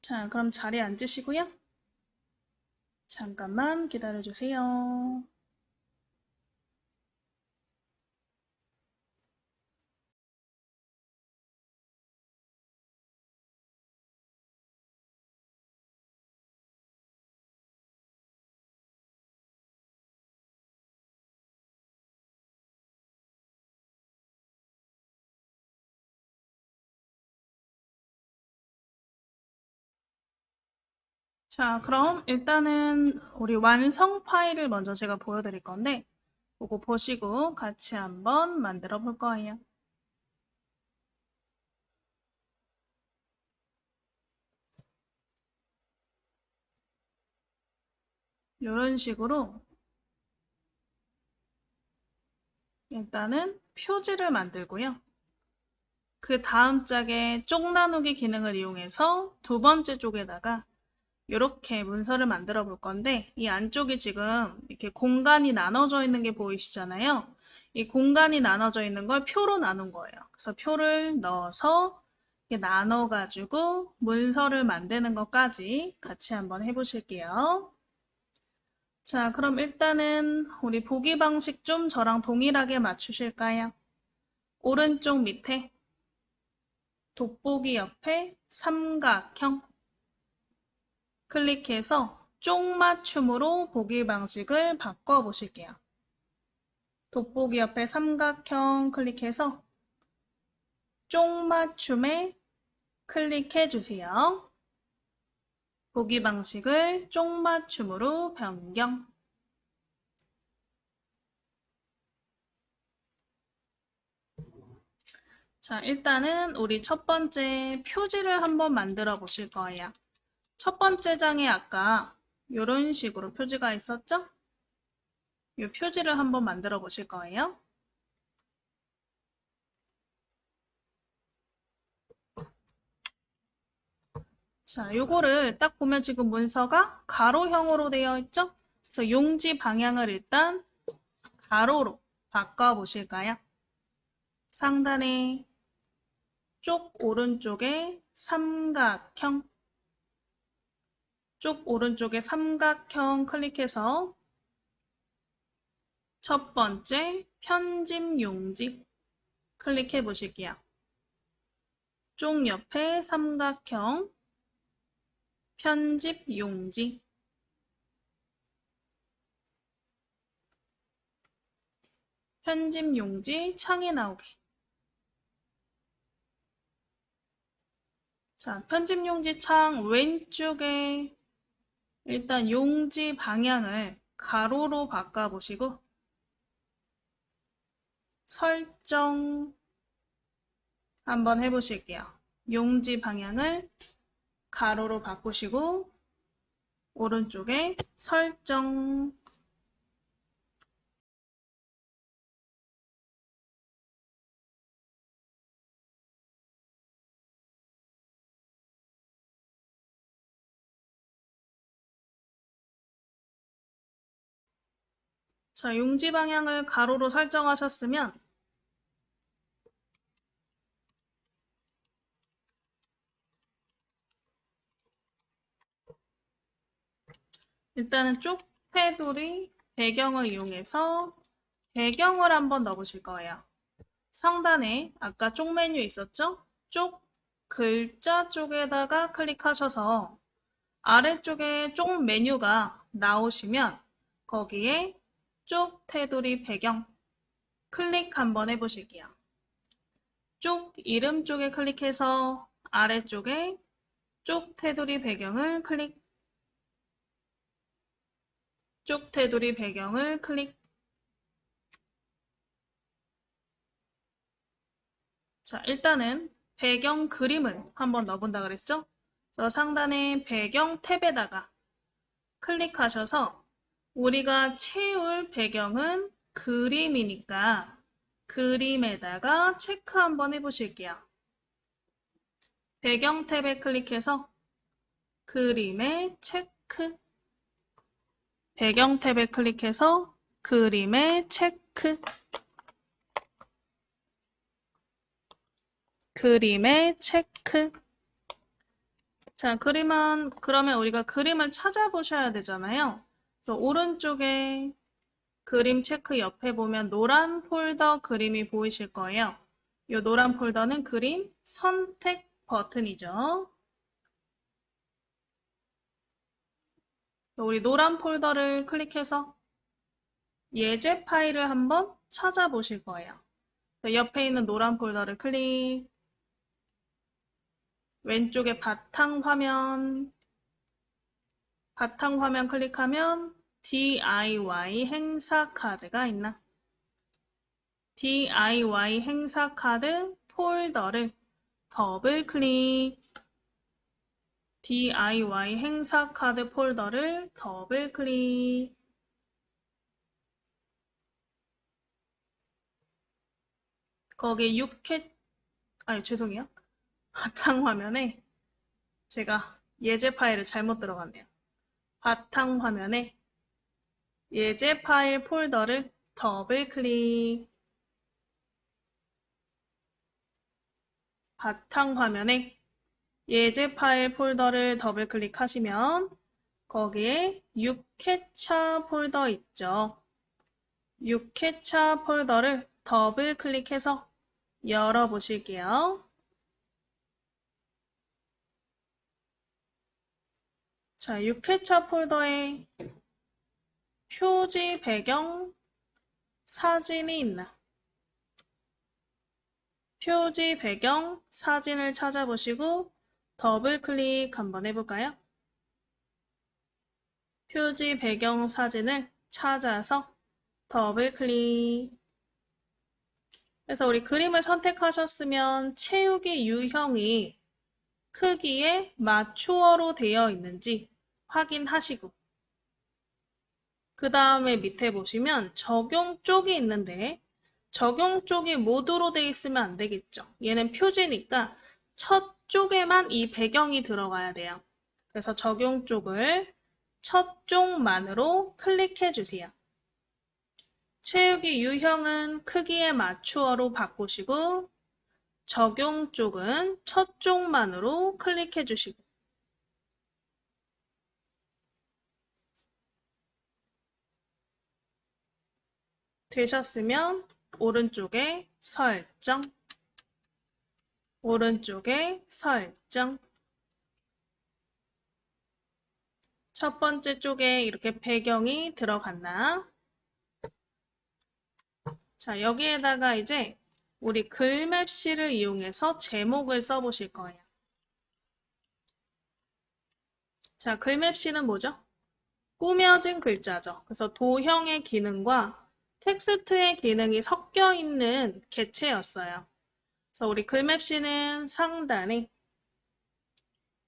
자, 그럼 자리에 앉으시고요. 잠깐만 기다려주세요. 자, 그럼 일단은 우리 완성 파일을 먼저 제가 보여드릴 건데, 그거 보시고 같이 한번 만들어 볼 거예요. 이런 식으로 일단은 표지를 만들고요. 그 다음 짝에 쪽 나누기 기능을 이용해서 두 번째 쪽에다가 이렇게 문서를 만들어 볼 건데, 이 안쪽이 지금 이렇게 공간이 나눠져 있는 게 보이시잖아요. 이 공간이 나눠져 있는 걸 표로 나눈 거예요. 그래서 표를 넣어서 이렇게 나눠가지고 문서를 만드는 것까지 같이 한번 해보실게요. 자, 그럼 일단은 우리 보기 방식 좀 저랑 동일하게 맞추실까요? 오른쪽 밑에 돋보기 옆에 삼각형 클릭해서 쪽맞춤으로 보기 방식을 바꿔보실게요. 돋보기 옆에 삼각형 클릭해서 쪽맞춤에 클릭해주세요. 보기 방식을 쪽맞춤으로 변경. 자, 일단은 우리 첫 번째 표지를 한번 만들어 보실 거예요. 첫 번째 장에 아까 이런 식으로 표지가 있었죠? 이 표지를 한번 만들어 보실 거예요. 자, 요거를 딱 보면 지금 문서가 가로형으로 되어 있죠? 그래서 용지 방향을 일단 가로로 바꿔 보실까요? 상단에 쪽 오른쪽에 삼각형, 쪽 오른쪽에 삼각형 클릭해서 첫 번째 편집 용지 클릭해 보실게요. 쪽 옆에 삼각형, 편집 용지. 편집 용지 창이 나오게. 자, 편집 용지 창 왼쪽에 일단 용지 방향을 가로로 바꿔보시고 설정 한번 해보실게요. 용지 방향을 가로로 바꾸시고 오른쪽에 설정. 자, 용지 방향을 가로로 설정하셨으면 일단은 쪽 테두리 배경을 이용해서 배경을 한번 넣어보실 거예요. 상단에 아까 쪽 메뉴 있었죠? 쪽 글자 쪽에다가 클릭하셔서 아래쪽에 쪽 메뉴가 나오시면 거기에 쪽 테두리 배경 클릭 한번 해보실게요. 쪽 이름 쪽에 클릭해서 아래쪽에 쪽 테두리 배경을 클릭, 쪽 테두리 배경을 클릭. 자, 일단은 배경 그림을 한번 넣어본다 그랬죠? 그래서 상단에 배경 탭에다가 클릭하셔서 우리가 채울 배경은 그림이니까 그림에다가 체크 한번 해보실게요. 배경 탭에 클릭해서 그림에 체크. 배경 탭에 클릭해서 그림에 체크. 그림에 체크. 자, 그러면 우리가 그림을 찾아보셔야 되잖아요. 그래서 오른쪽에 그림 체크 옆에 보면 노란 폴더 그림이 보이실 거예요. 이 노란 폴더는 그림 선택 버튼이죠. 우리 노란 폴더를 클릭해서 예제 파일을 한번 찾아보실 거예요. 옆에 있는 노란 폴더를 클릭, 왼쪽에 바탕 화면 클릭하면 DIY 행사 카드가 있나? DIY 행사 카드 폴더를 더블 클릭. DIY 행사 카드 폴더를 더블 클릭. 거기에 죄송해요. 바탕화면에 제가 예제 파일을 잘못 들어갔네요. 바탕화면에 예제 파일 폴더를 더블 클릭. 바탕화면에 예제 파일 폴더를 더블 클릭하시면 거기에 6회차 폴더 있죠. 6회차 폴더를 더블 클릭해서 열어보실게요. 자, 6회차 폴더에 표지 배경 사진이 있나? 표지 배경 사진을 찾아보시고 더블 클릭 한번 해볼까요? 표지 배경 사진을 찾아서 더블 클릭. 그래서 우리 그림을 선택하셨으면 채우기 유형이 크기에 맞추어로 되어 있는지 확인하시고 그 다음에 밑에 보시면 적용 쪽이 있는데 적용 쪽이 모두로 되어 있으면 안 되겠죠. 얘는 표지니까 첫 쪽에만 이 배경이 들어가야 돼요. 그래서 적용 쪽을 첫 쪽만으로 클릭해 주세요. 채우기 유형은 크기에 맞추어로 바꾸시고 적용 쪽은 첫 쪽만으로 클릭해 주시고 되셨으면 오른쪽에 설정, 오른쪽에 설정. 첫 번째 쪽에 이렇게 배경이 들어갔나? 자, 여기에다가 이제 우리 글맵시를 이용해서 제목을 써보실 거예요. 자, 글맵시는 뭐죠? 꾸며진 글자죠. 그래서 도형의 기능과 텍스트의 기능이 섞여 있는 개체였어요. 그래서 우리 글맵시는 상단에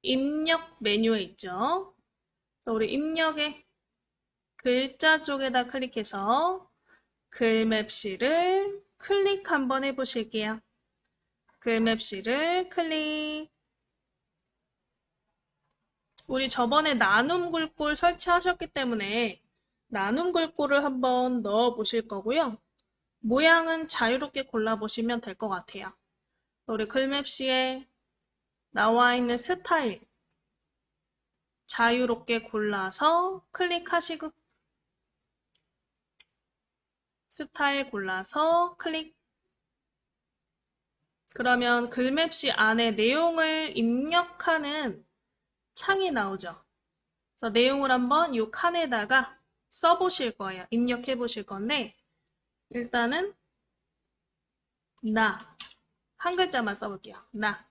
입력 메뉴에 있죠. 그래서 우리 입력의 글자 쪽에다 클릭해서 글맵시를 클릭 한번 해보실게요. 글맵시를 클릭. 우리 저번에 나눔 글꼴 설치하셨기 때문에 나눔 글꼴을 한번 넣어 보실 거고요. 모양은 자유롭게 골라보시면 될 것 같아요. 우리 글맵시에 나와 있는 스타일 자유롭게 골라서 클릭하시고 스타일 골라서 클릭. 그러면 글맵시 안에 내용을 입력하는 창이 나오죠. 그래서 내용을 한번 이 칸에다가 써보실 거예요. 입력해 보실 건데 일단은 나 한 글자만 써볼게요. 나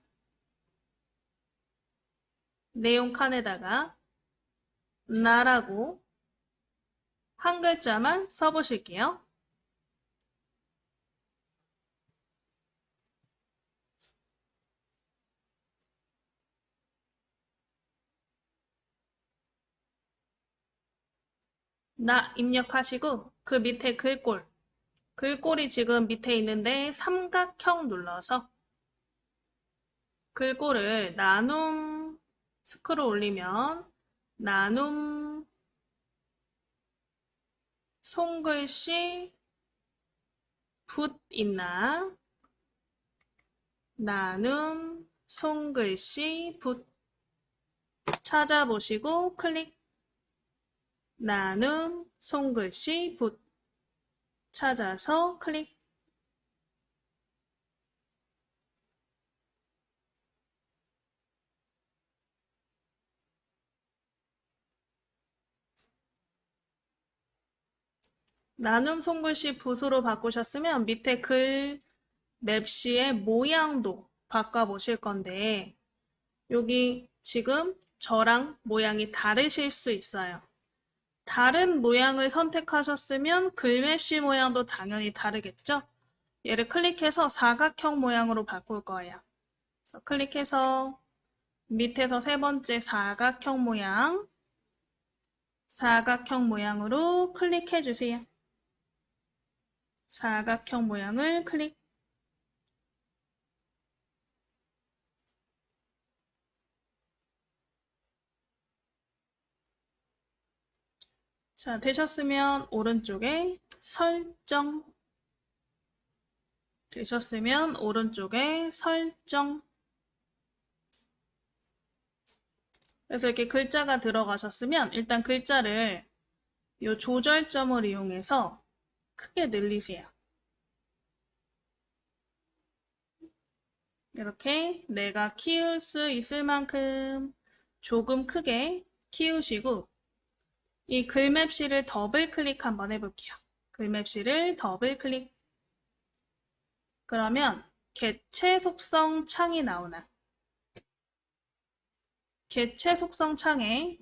내용 칸에다가 나라고 한 글자만 써보실게요. 나 입력하시고 그 밑에 글꼴이 지금 밑에 있는데 삼각형 눌러서 글꼴을 나눔 스크롤 올리면 나눔 손글씨 붓 있나? 나눔 손글씨 붓 찾아보시고 클릭, 나눔, 손글씨, 붓, 찾아서 클릭. 나눔 손글씨 붓으로 바꾸셨으면 밑에 글 맵시의 모양도 바꿔보실 건데 여기 지금 저랑 모양이 다르실 수 있어요. 다른 모양을 선택하셨으면 글맵시 모양도 당연히 다르겠죠? 얘를 클릭해서 사각형 모양으로 바꿀 거예요. 그래서 클릭해서 밑에서 세 번째 사각형 모양으로 클릭해 주세요. 사각형 모양을 클릭. 자, 되셨으면 오른쪽에 설정. 되셨으면 오른쪽에 설정. 그래서 이렇게 글자가 들어가셨으면 일단 글자를 이 조절점을 이용해서 크게 늘리세요. 이렇게 내가 키울 수 있을 만큼 조금 크게 키우시고 이 글맵시를 더블 클릭 한번 해볼게요. 글맵시를 더블 클릭. 그러면 개체 속성 창이 나오나? 개체 속성 창에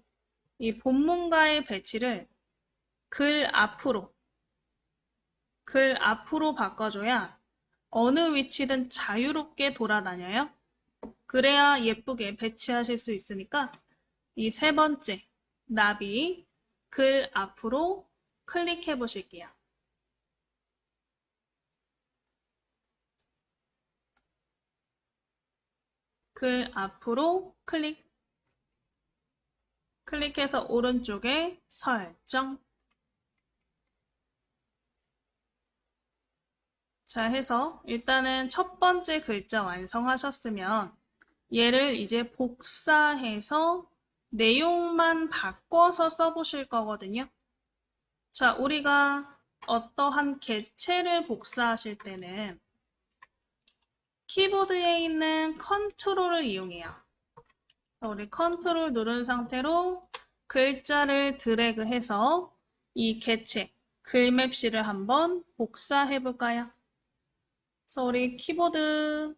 이 본문과의 배치를 글 앞으로 바꿔줘야 어느 위치든 자유롭게 돌아다녀요. 그래야 예쁘게 배치하실 수 있으니까 이 세 번째 나비 글 앞으로 클릭해 보실게요. 글 앞으로 클릭해서 오른쪽에 설정. 자, 해서 일단은 첫 번째 글자 완성하셨으면 얘를 이제 복사해서 내용만 바꿔서 써보실 거거든요. 자, 우리가 어떠한 개체를 복사하실 때는 키보드에 있는 컨트롤을 이용해요. 우리 컨트롤 누른 상태로 글자를 드래그해서 이 개체, 글맵시를 한번 복사해 볼까요? 그래서 우리 키보드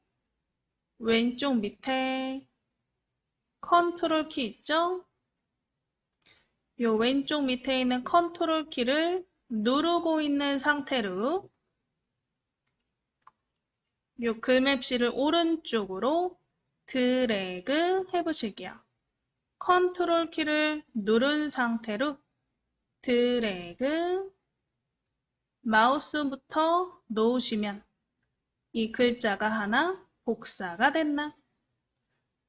왼쪽 밑에 컨트롤 키 있죠? 이 왼쪽 밑에 있는 컨트롤 키를 누르고 있는 상태로 이 글맵시를 오른쪽으로 드래그 해보실게요. 컨트롤 키를 누른 상태로 드래그 마우스부터 놓으시면 이 글자가 하나 복사가 됐나?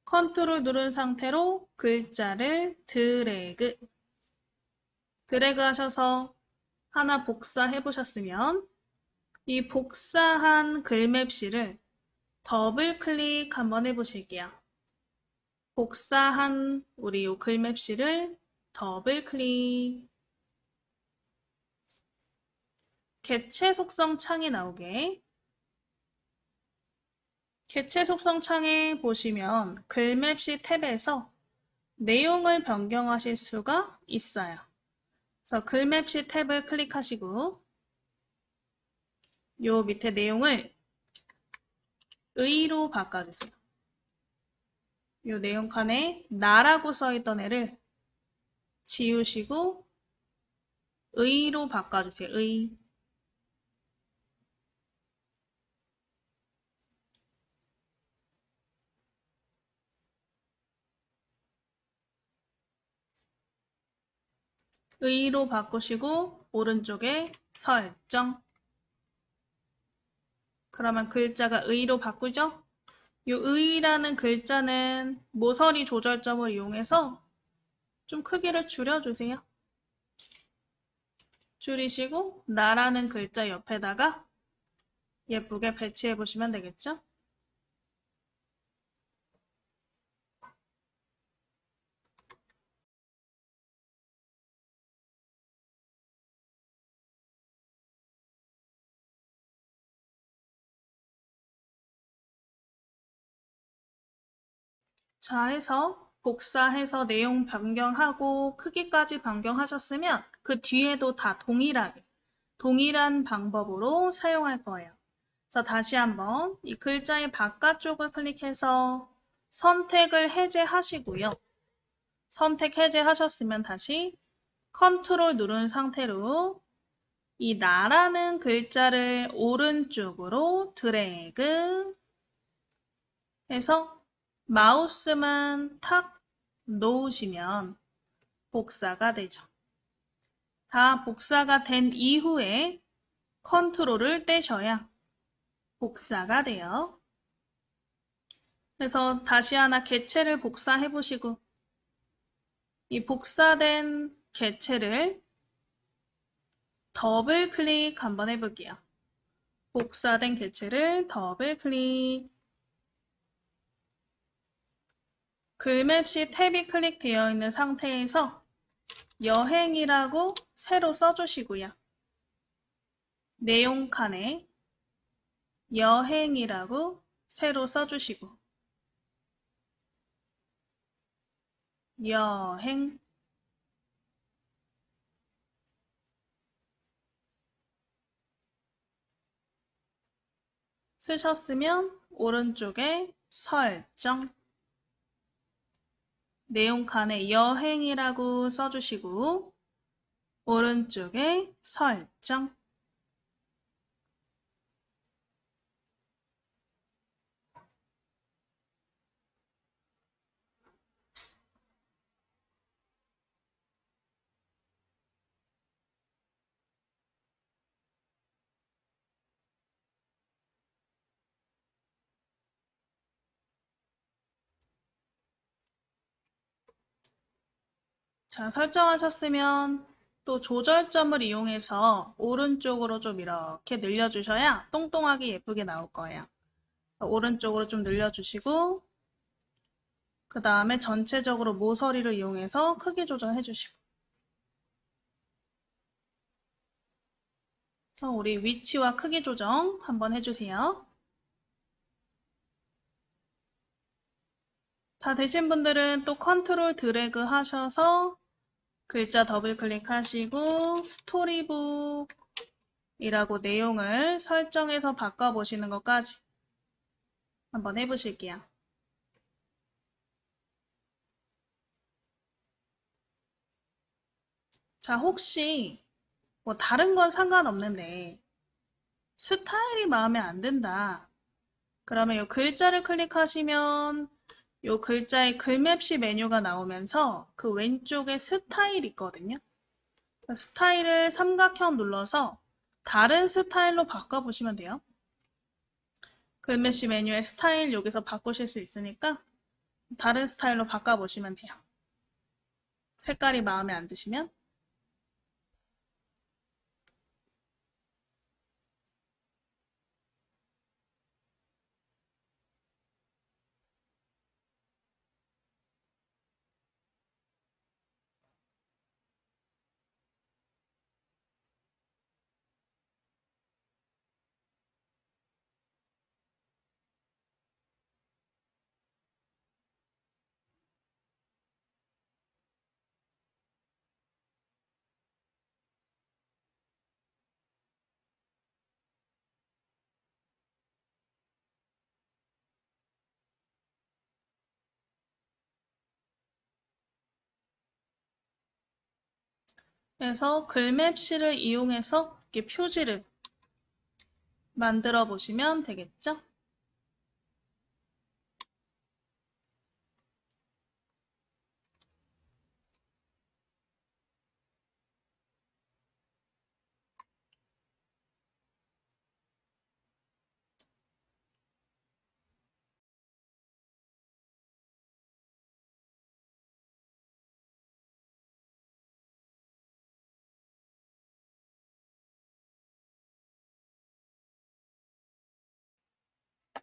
컨트롤 누른 상태로 글자를 드래그 하셔서 하나 복사해 보셨으면 이 복사한 글맵시를 더블 클릭 한번 해보실게요. 복사한 우리 이 글맵시를 더블 클릭. 개체 속성 창이 나오게. 개체 속성 창에 보시면 글맵시 탭에서 내용을 변경하실 수가 있어요. 그래서 글맵시 탭을 클릭하시고 요 밑에 내용을 의로 바꿔주세요. 요 내용 칸에 나라고 써있던 애를 지우시고 의로 바꿔주세요. 의로 바꾸시고 오른쪽에 설정. 그러면 글자가 의로 바꾸죠? 이 의라는 글자는 모서리 조절점을 이용해서 좀 크기를 줄여주세요. 줄이시고 나라는 글자 옆에다가 예쁘게 배치해 보시면 되겠죠? 자, 해서 복사해서 내용 변경하고 크기까지 변경하셨으면 그 뒤에도 다 동일한 방법으로 사용할 거예요. 자, 다시 한번 이 글자의 바깥쪽을 클릭해서 선택을 해제하시고요. 선택 해제하셨으면 다시 컨트롤 누른 상태로 이 나라는 글자를 오른쪽으로 드래그 해서 마우스만 탁 놓으시면 복사가 되죠. 다 복사가 된 이후에 컨트롤을 떼셔야 복사가 돼요. 그래서 다시 하나 개체를 복사해 보시고 이 복사된 개체를 더블 클릭 한번 해볼게요. 복사된 개체를 더블 클릭. 글맵시 탭이 클릭되어 있는 상태에서 여행이라고 새로 써주시고요. 내용 칸에 여행이라고 새로 써주시고 여행 쓰셨으면 오른쪽에 설정 내용 칸에 여행이라고 써주시고 오른쪽에 설정 자, 설정하셨으면 또 조절점을 이용해서 오른쪽으로 좀 이렇게 늘려주셔야 똥똥하게 예쁘게 나올 거예요. 오른쪽으로 좀 늘려주시고 그 다음에 전체적으로 모서리를 이용해서 크기 조절해 주시고 우리 위치와 크기 조정 한번 해주세요. 다 되신 분들은 또 컨트롤 드래그 하셔서 글자 더블 클릭하시고 스토리북이라고 내용을 설정해서 바꿔보시는 것까지 한번 해보실게요. 자, 혹시 뭐 다른 건 상관없는데 스타일이 마음에 안 든다. 그러면 이 글자를 클릭하시면 이 글자의 글맵시 메뉴가 나오면서 그 왼쪽에 스타일 있거든요. 스타일을 삼각형 눌러서 다른 스타일로 바꿔보시면 돼요. 글맵시 메뉴의 스타일 여기서 바꾸실 수 있으니까 다른 스타일로 바꿔보시면 돼요. 색깔이 마음에 안 드시면. 그래서 글맵시를 이용해서 이렇게 표지를 만들어 보시면 되겠죠?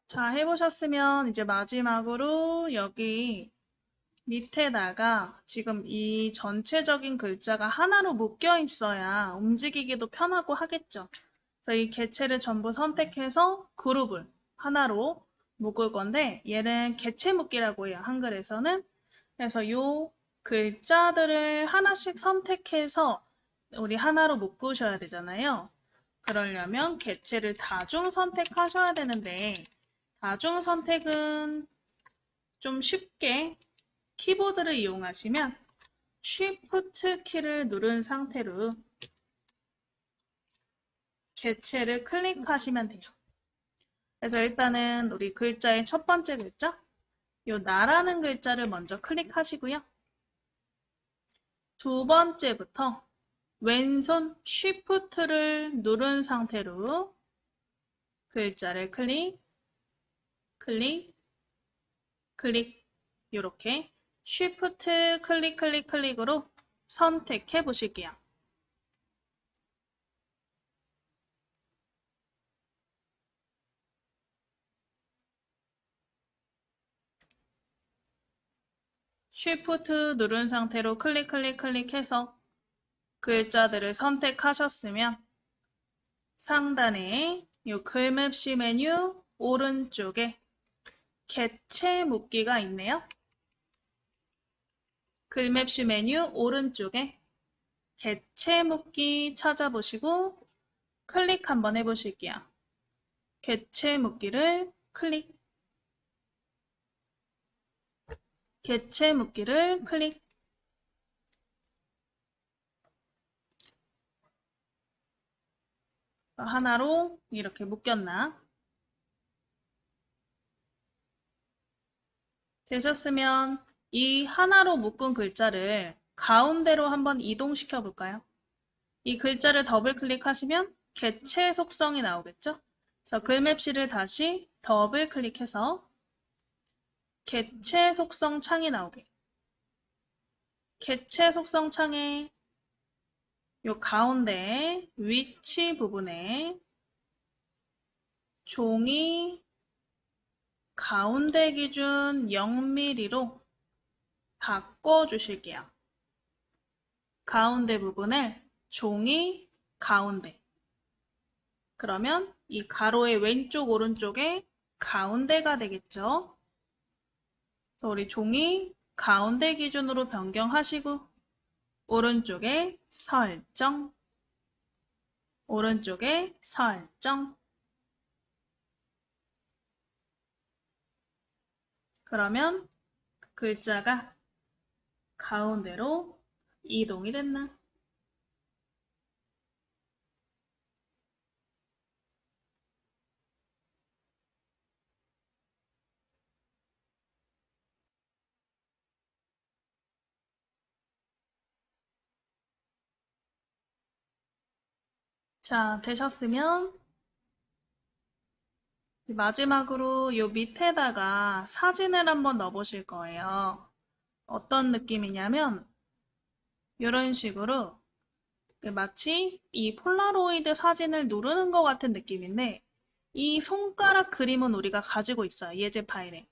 자, 해보셨으면 이제 마지막으로 여기 밑에다가 지금 이 전체적인 글자가 하나로 묶여 있어야 움직이기도 편하고 하겠죠. 그래서 이 개체를 전부 선택해서 그룹을 하나로 묶을 건데 얘는 개체 묶기라고 해요. 한글에서는. 그래서 요 글자들을 하나씩 선택해서 우리 하나로 묶으셔야 되잖아요. 그러려면 개체를 다중 선택하셔야 되는데 다중 선택은 좀 쉽게 키보드를 이용하시면 Shift 키를 누른 상태로 개체를 클릭하시면 돼요. 그래서 일단은 우리 글자의 첫 번째 글자, 요 나라는 글자를 먼저 클릭하시고요. 두 번째부터 왼손 Shift를 누른 상태로 글자를 클릭, 클릭, 클릭 이렇게 Shift 클릭, 클릭, 클릭으로 선택해 보실게요. Shift 누른 상태로 클릭, 클릭, 클릭해서 글자들을 선택하셨으면 상단에 이 글맵시 메뉴 오른쪽에 개체 묶기가 있네요. 글맵시 메뉴 오른쪽에 개체 묶기 찾아보시고 클릭 한번 해보실게요. 개체 묶기를 클릭, 개체 묶기를 클릭. 하나로 이렇게 묶였나? 되셨으면 이 하나로 묶은 글자를 가운데로 한번 이동시켜 볼까요? 이 글자를 더블 클릭하시면 개체 속성이 나오겠죠? 그래서 글맵시를 다시 더블 클릭해서 개체 속성 창이 나오게. 개체 속성 창에 요 가운데 위치 부분에 종이 가운데 기준 0mm로 바꿔주실게요. 가운데 부분을 종이 가운데. 그러면 이 가로의 왼쪽 오른쪽에 가운데가 되겠죠. 그래서 우리 종이 가운데 기준으로 변경하시고 오른쪽에 설정, 오른쪽에 설정. 그러면 글자가 가운데로 이동이 됐나? 자, 되셨으면 마지막으로 요 밑에다가 사진을 한번 넣어보실 거예요. 어떤 느낌이냐면 이런 식으로 마치 이 폴라로이드 사진을 누르는 것 같은 느낌인데 이 손가락 그림은 우리가 가지고 있어요. 예제 파일에.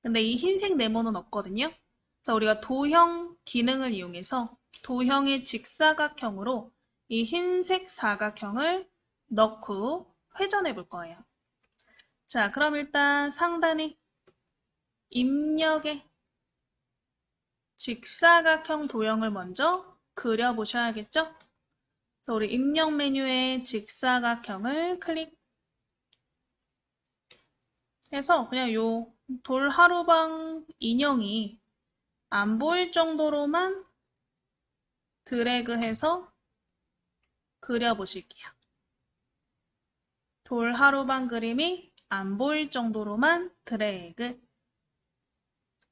근데 이 흰색 네모는 없거든요. 그래서 우리가 도형 기능을 이용해서 도형의 직사각형으로 이 흰색 사각형을 넣고 회전해 볼 거예요. 자, 그럼 일단 상단에 입력에 직사각형 도형을 먼저 그려보셔야겠죠? 그래서 우리 입력 메뉴에 직사각형을 클릭해서 그냥 요 돌하루방 인형이 안 보일 정도로만 드래그해서 그려보실게요. 돌하루방 그림이 안 보일 정도로만 드래그.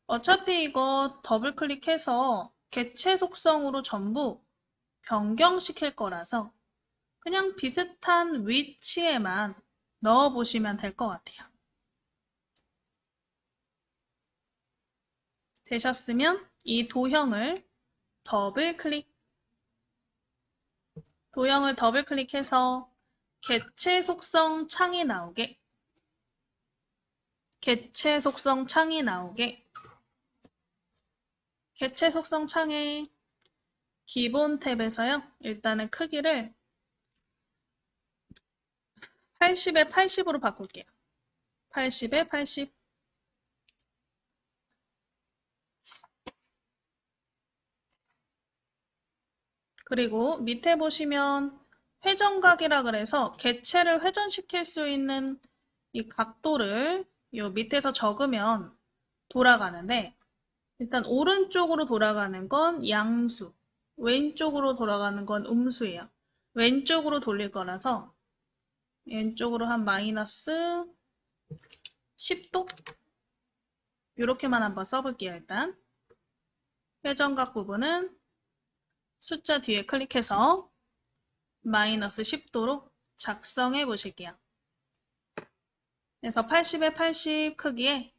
어차피 이거 더블 클릭해서 개체 속성으로 전부 변경시킬 거라서 그냥 비슷한 위치에만 넣어보시면 될 것 같아요. 되셨으면 이 도형을 더블 클릭, 도형을 더블 클릭해서 개체 속성 창이 나오게, 개체 속성 창이 나오게, 개체 속성 창에 기본 탭에서요. 일단은 크기를 80에 80으로 바꿀게요. 80에 80. 그리고 밑에 보시면 회전각이라 그래서 개체를 회전시킬 수 있는 이 각도를 요 밑에서 적으면 돌아가는데, 일단 오른쪽으로 돌아가는 건 양수, 왼쪽으로 돌아가는 건 음수예요. 왼쪽으로 돌릴 거라서 왼쪽으로 한 마이너스 10도? 이렇게만 한번 써볼게요. 일단 회전각 부분은 숫자 뒤에 클릭해서 마이너스 10도로 작성해 보실게요. 그래서 80에 80 크기에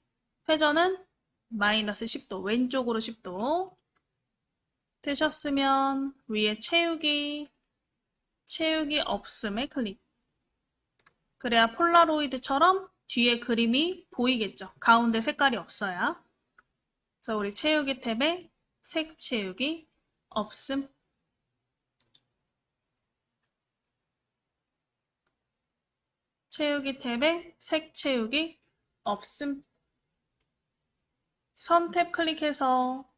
회전은 마이너스 10도, 왼쪽으로 10도 되셨으면 위에 채우기 없음에 클릭. 그래야 폴라로이드처럼 뒤에 그림이 보이겠죠. 가운데 색깔이 없어야. 그래서 우리 채우기 탭에 색 채우기 없음. 채우기 탭에 색 채우기 없음. 선 탭 클릭해서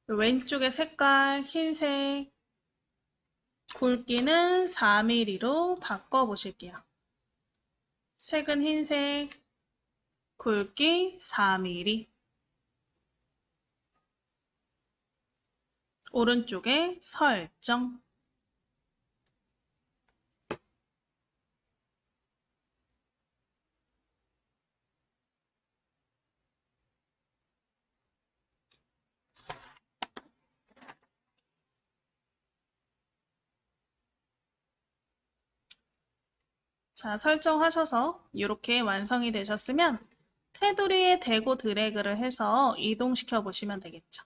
왼쪽에 색깔 흰색, 굵기는 4mm로 바꿔보실게요. 색은 흰색, 굵기 4mm. 오른쪽에 설정. 자, 설정하셔서 이렇게 완성이 되셨으면 테두리에 대고 드래그를 해서 이동시켜 보시면 되겠죠.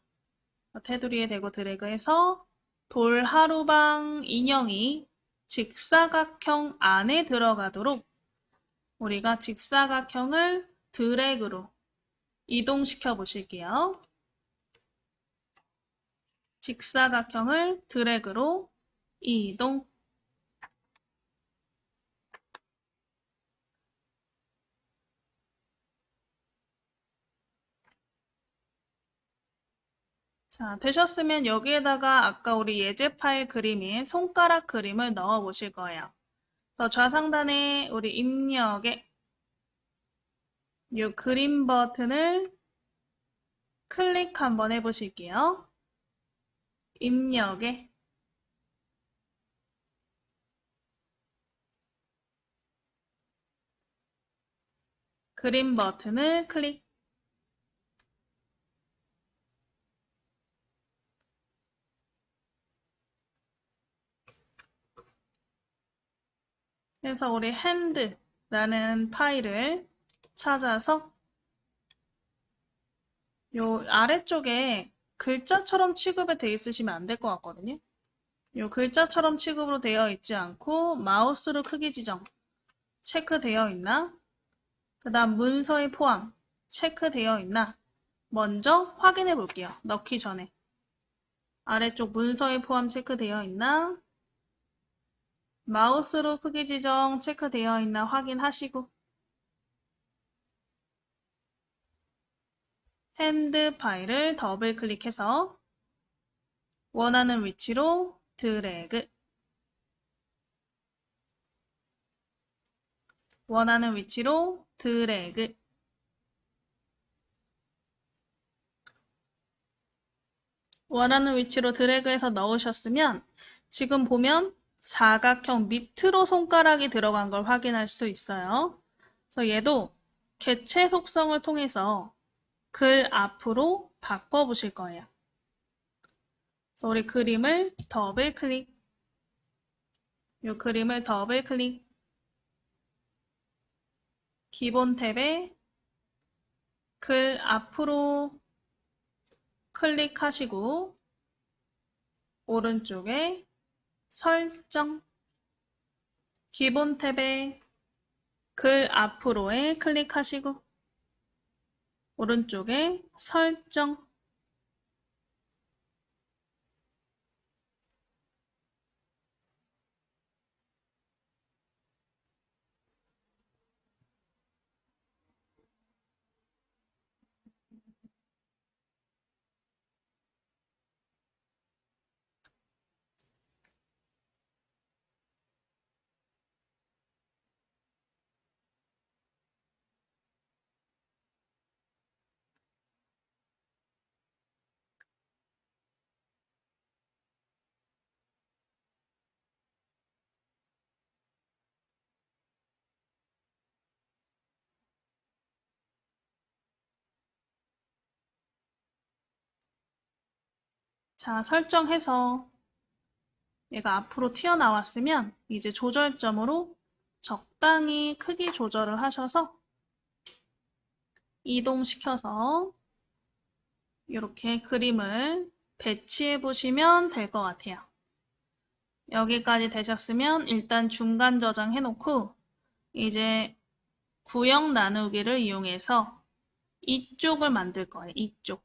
테두리에 대고 드래그해서 돌하루방 인형이 직사각형 안에 들어가도록 우리가 직사각형을 드래그로 이동시켜 보실게요. 직사각형을 드래그로 이동. 자, 되셨으면 여기에다가 아까 우리 예제 파일 그림인 손가락 그림을 넣어 보실 거예요. 그래서 좌상단에 우리 입력에 이 그림 버튼을 클릭 한번 해보실게요. 입력에 그림 버튼을 클릭. 그래서 우리 핸드라는 파일을 찾아서 요 아래쪽에 글자처럼 취급이 되어 있으시면 안 될 것 같거든요. 요 글자처럼 취급으로 되어 있지 않고 마우스로 크기 지정 체크되어 있나? 그 다음 문서의 포함 체크되어 있나? 먼저 확인해 볼게요. 넣기 전에. 아래쪽 문서의 포함 체크되어 있나? 마우스로 크기 지정 체크되어 있나 확인하시고 핸드 파일을 더블 클릭해서 원하는 위치로 드래그. 원하는 위치로 드래그. 원하는 위치로 드래그해서 넣으셨으면 지금 보면 사각형 밑으로 손가락이 들어간 걸 확인할 수 있어요. 그래서 얘도 개체 속성을 통해서 글 앞으로 바꿔보실 거예요. 그래서 우리 그림을 더블 클릭. 이 그림을 더블 클릭. 기본 탭에 글 앞으로 클릭하시고 오른쪽에 설정. 기본 탭에 글 앞으로에 클릭하시고 오른쪽에 설정. 자, 설정해서 얘가 앞으로 튀어나왔으면 이제 조절점으로 적당히 크기 조절을 하셔서 이동시켜서 이렇게 그림을 배치해 보시면 될 것 같아요. 여기까지 되셨으면 일단 중간 저장해 놓고 이제 구역 나누기를 이용해서 이쪽을 만들 거예요. 이쪽.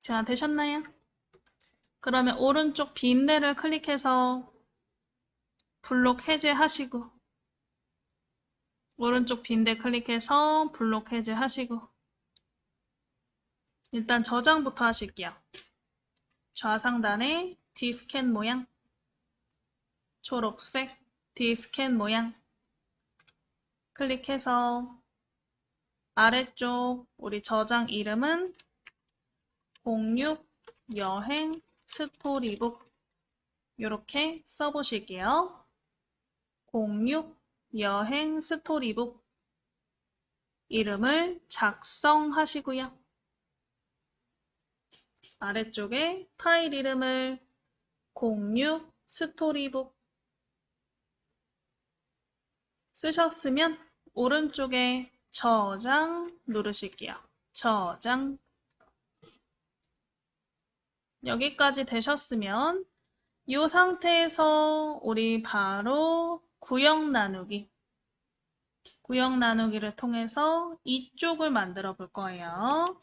자, 되셨나요? 그러면 오른쪽 빈대를 클릭해서 블록 해제하시고 오른쪽 빈대 클릭해서 블록 해제하시고 일단 저장부터 하실게요. 좌상단에 D스캔 모양 초록색 D스캔 모양 클릭해서 아래쪽 우리 저장 이름은 06 여행 스토리북 이렇게 써보실게요. 06 여행 스토리북 이름을 작성하시고요. 아래쪽에 파일 이름을 06 스토리북 쓰셨으면 오른쪽에 저장 누르실게요. 저장. 여기까지 되셨으면 이 상태에서 우리 바로 구역 나누기를 통해서 이쪽을 만들어 볼 거예요.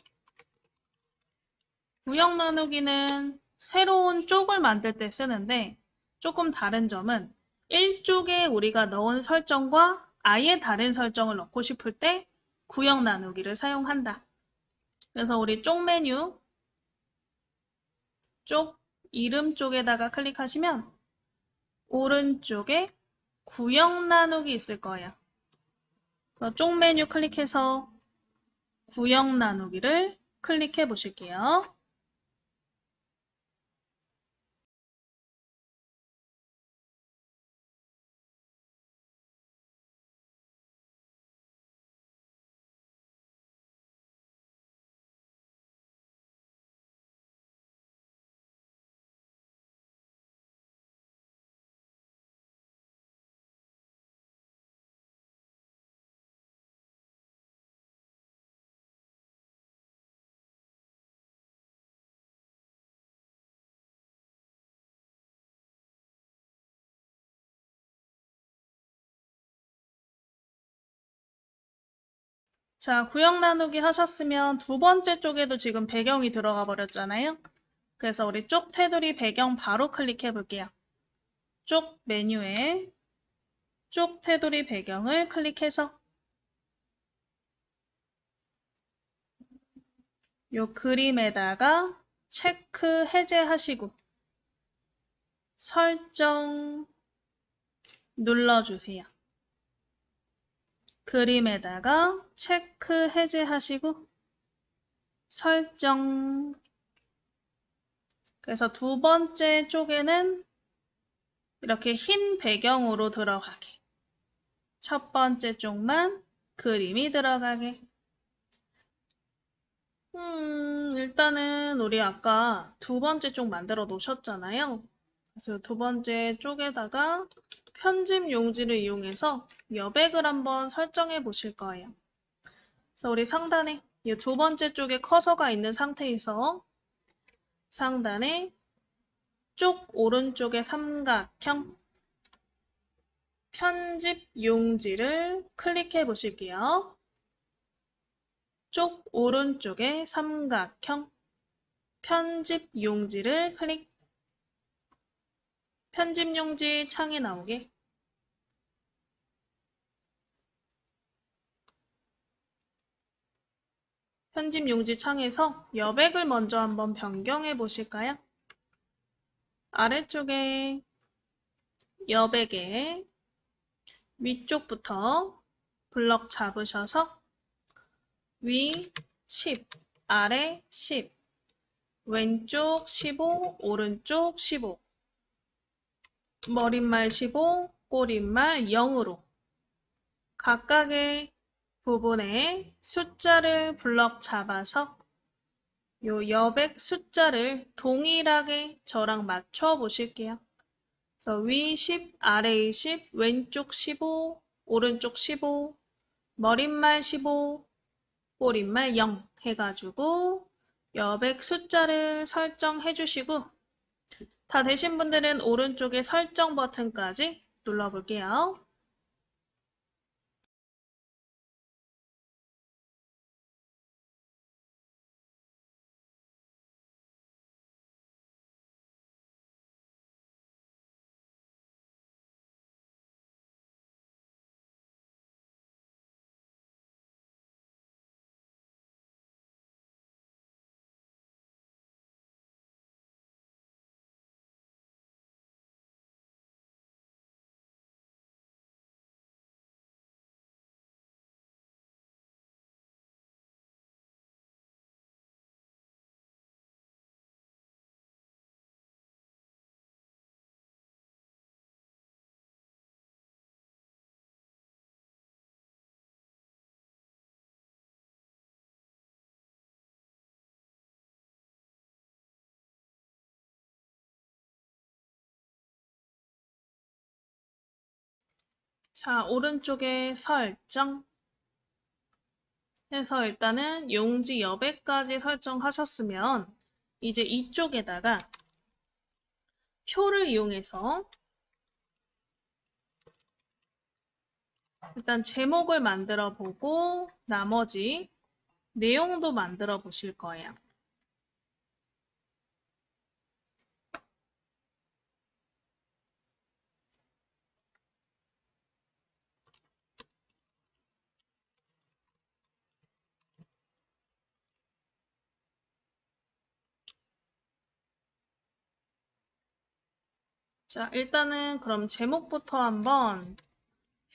구역 나누기는 새로운 쪽을 만들 때 쓰는데 조금 다른 점은 1쪽에 우리가 넣은 설정과 아예 다른 설정을 넣고 싶을 때 구역 나누기를 사용한다. 그래서 우리 쪽 메뉴, 쪽 이름 쪽에다가 클릭하시면 오른쪽에 구역 나누기 있을 거예요. 쪽 메뉴 클릭해서 구역 나누기를 클릭해 보실게요. 자, 구역 나누기 하셨으면 두 번째 쪽에도 지금 배경이 들어가 버렸잖아요. 그래서 우리 쪽 테두리 배경 바로 클릭해 볼게요. 쪽 메뉴에 쪽 테두리 배경을 클릭해서 요 그림에다가 체크 해제하시고 설정 눌러주세요. 그림에다가 체크 해제하시고 설정. 그래서 두 번째 쪽에는 이렇게 흰 배경으로 들어가게. 첫 번째 쪽만 그림이 들어가게. 일단은 우리 아까 두 번째 쪽 만들어 놓으셨잖아요. 그래서 두 번째 쪽에다가 편집 용지를 이용해서 여백을 한번 설정해 보실 거예요. 그래서 우리 상단에 이 두 번째 쪽에 커서가 있는 상태에서 상단에 쪽 오른쪽에 삼각형 편집 용지를 클릭해 보실게요. 쪽 오른쪽에 삼각형 편집 용지를 클릭. 편집 용지 창이 나오게. 편집 용지 창에서 여백을 먼저 한번 변경해 보실까요? 아래쪽에 여백의 위쪽부터 블럭 잡으셔서 위 10, 아래 10, 왼쪽 15, 오른쪽 15, 머릿말 15, 꼬릿말 0으로 각각의 부분에 숫자를 블럭 잡아서 요 여백 숫자를 동일하게 저랑 맞춰 보실게요. 그래서 위 10, 아래 20, 왼쪽 15, 오른쪽 15, 머릿말 15, 꼬릿말 0 해가지고 여백 숫자를 설정해 주시고 다 되신 분들은 오른쪽에 설정 버튼까지 눌러볼게요. 자, 오른쪽에 설정 해서 일단은 용지 여백까지 설정하셨으면 이제 이쪽에다가 표를 이용해서 일단 제목을 만들어 보고 나머지 내용도 만들어 보실 거예요. 자, 일단은 그럼 제목부터 한번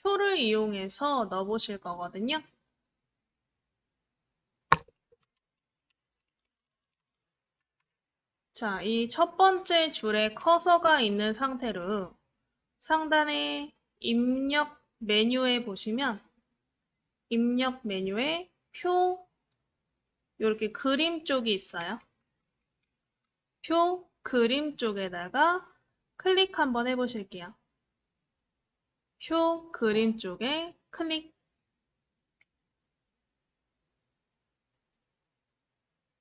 표를 이용해서 넣어 보실 거거든요. 자, 이 첫 번째 줄에 커서가 있는 상태로 상단에 입력 메뉴에 보시면 입력 메뉴에 표 이렇게 그림 쪽이 있어요. 표 그림 쪽에다가 클릭 한번 해보실게요. 표 그림 쪽에 클릭.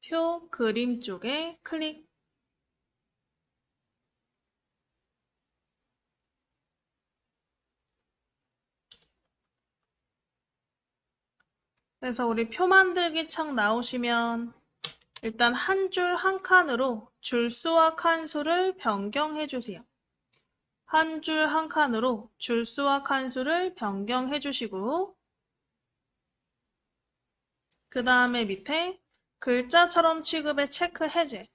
표 그림 쪽에 클릭. 그래서 우리 표 만들기 창 나오시면 일단 한 줄 한 칸으로 줄수와 칸수를 변경해 주세요. 한 줄 한 칸으로 줄수와 칸수를 변경해 주시고 그 다음에 밑에 글자처럼 취급의 체크 해제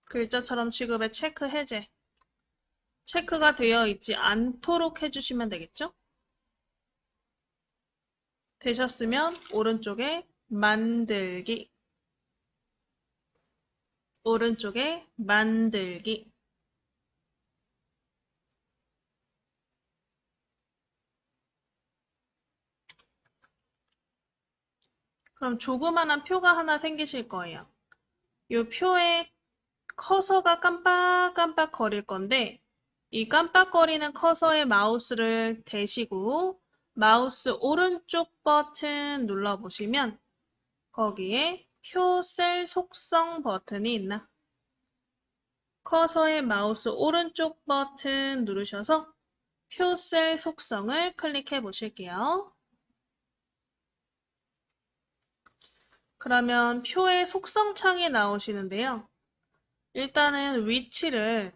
글자처럼 취급의 체크 해제 체크가 되어 있지 않도록 해주시면 되겠죠? 되셨으면 오른쪽에 만들기 오른쪽에 만들기 그럼 조그만한 표가 하나 생기실 거예요. 이 표에 커서가 깜빡깜빡 거릴 건데 이 깜빡거리는 커서에 마우스를 대시고 마우스 오른쪽 버튼 눌러보시면 거기에 표 셀 속성 버튼이 있나? 커서의 마우스 오른쪽 버튼 누르셔서 표 셀 속성을 클릭해 보실게요. 그러면 표의 속성 창이 나오시는데요. 일단은 위치를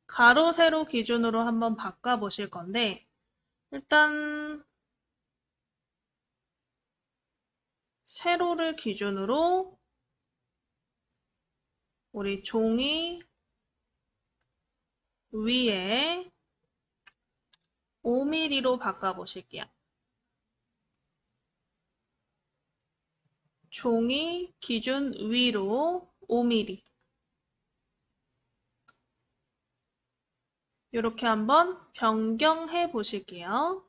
가로, 세로 기준으로 한번 바꿔보실 건데 일단 세로를 기준으로 우리 종이 위에 5mm로 바꿔보실게요. 종이 기준 위로 5mm. 이렇게 한번 변경해 보실게요.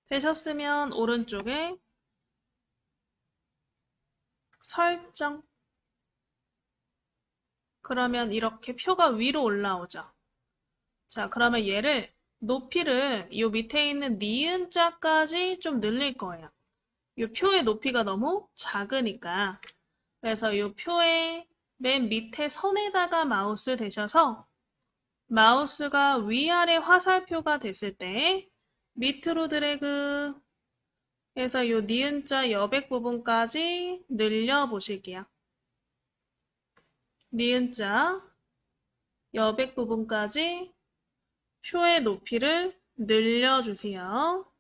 되셨으면 오른쪽에 설정. 그러면 이렇게 표가 위로 올라오죠. 자, 그러면 얘를 높이를 이 밑에 있는 니은자까지 좀 늘릴 거예요. 이 표의 높이가 너무 작으니까. 그래서 이 표의 맨 밑에 선에다가 마우스 대셔서 마우스가 위아래 화살표가 됐을 때 밑으로 드래그 해서 이 니은자 여백 부분까지 늘려 보실게요. 니은자 여백 부분까지 표의 높이를 늘려주세요.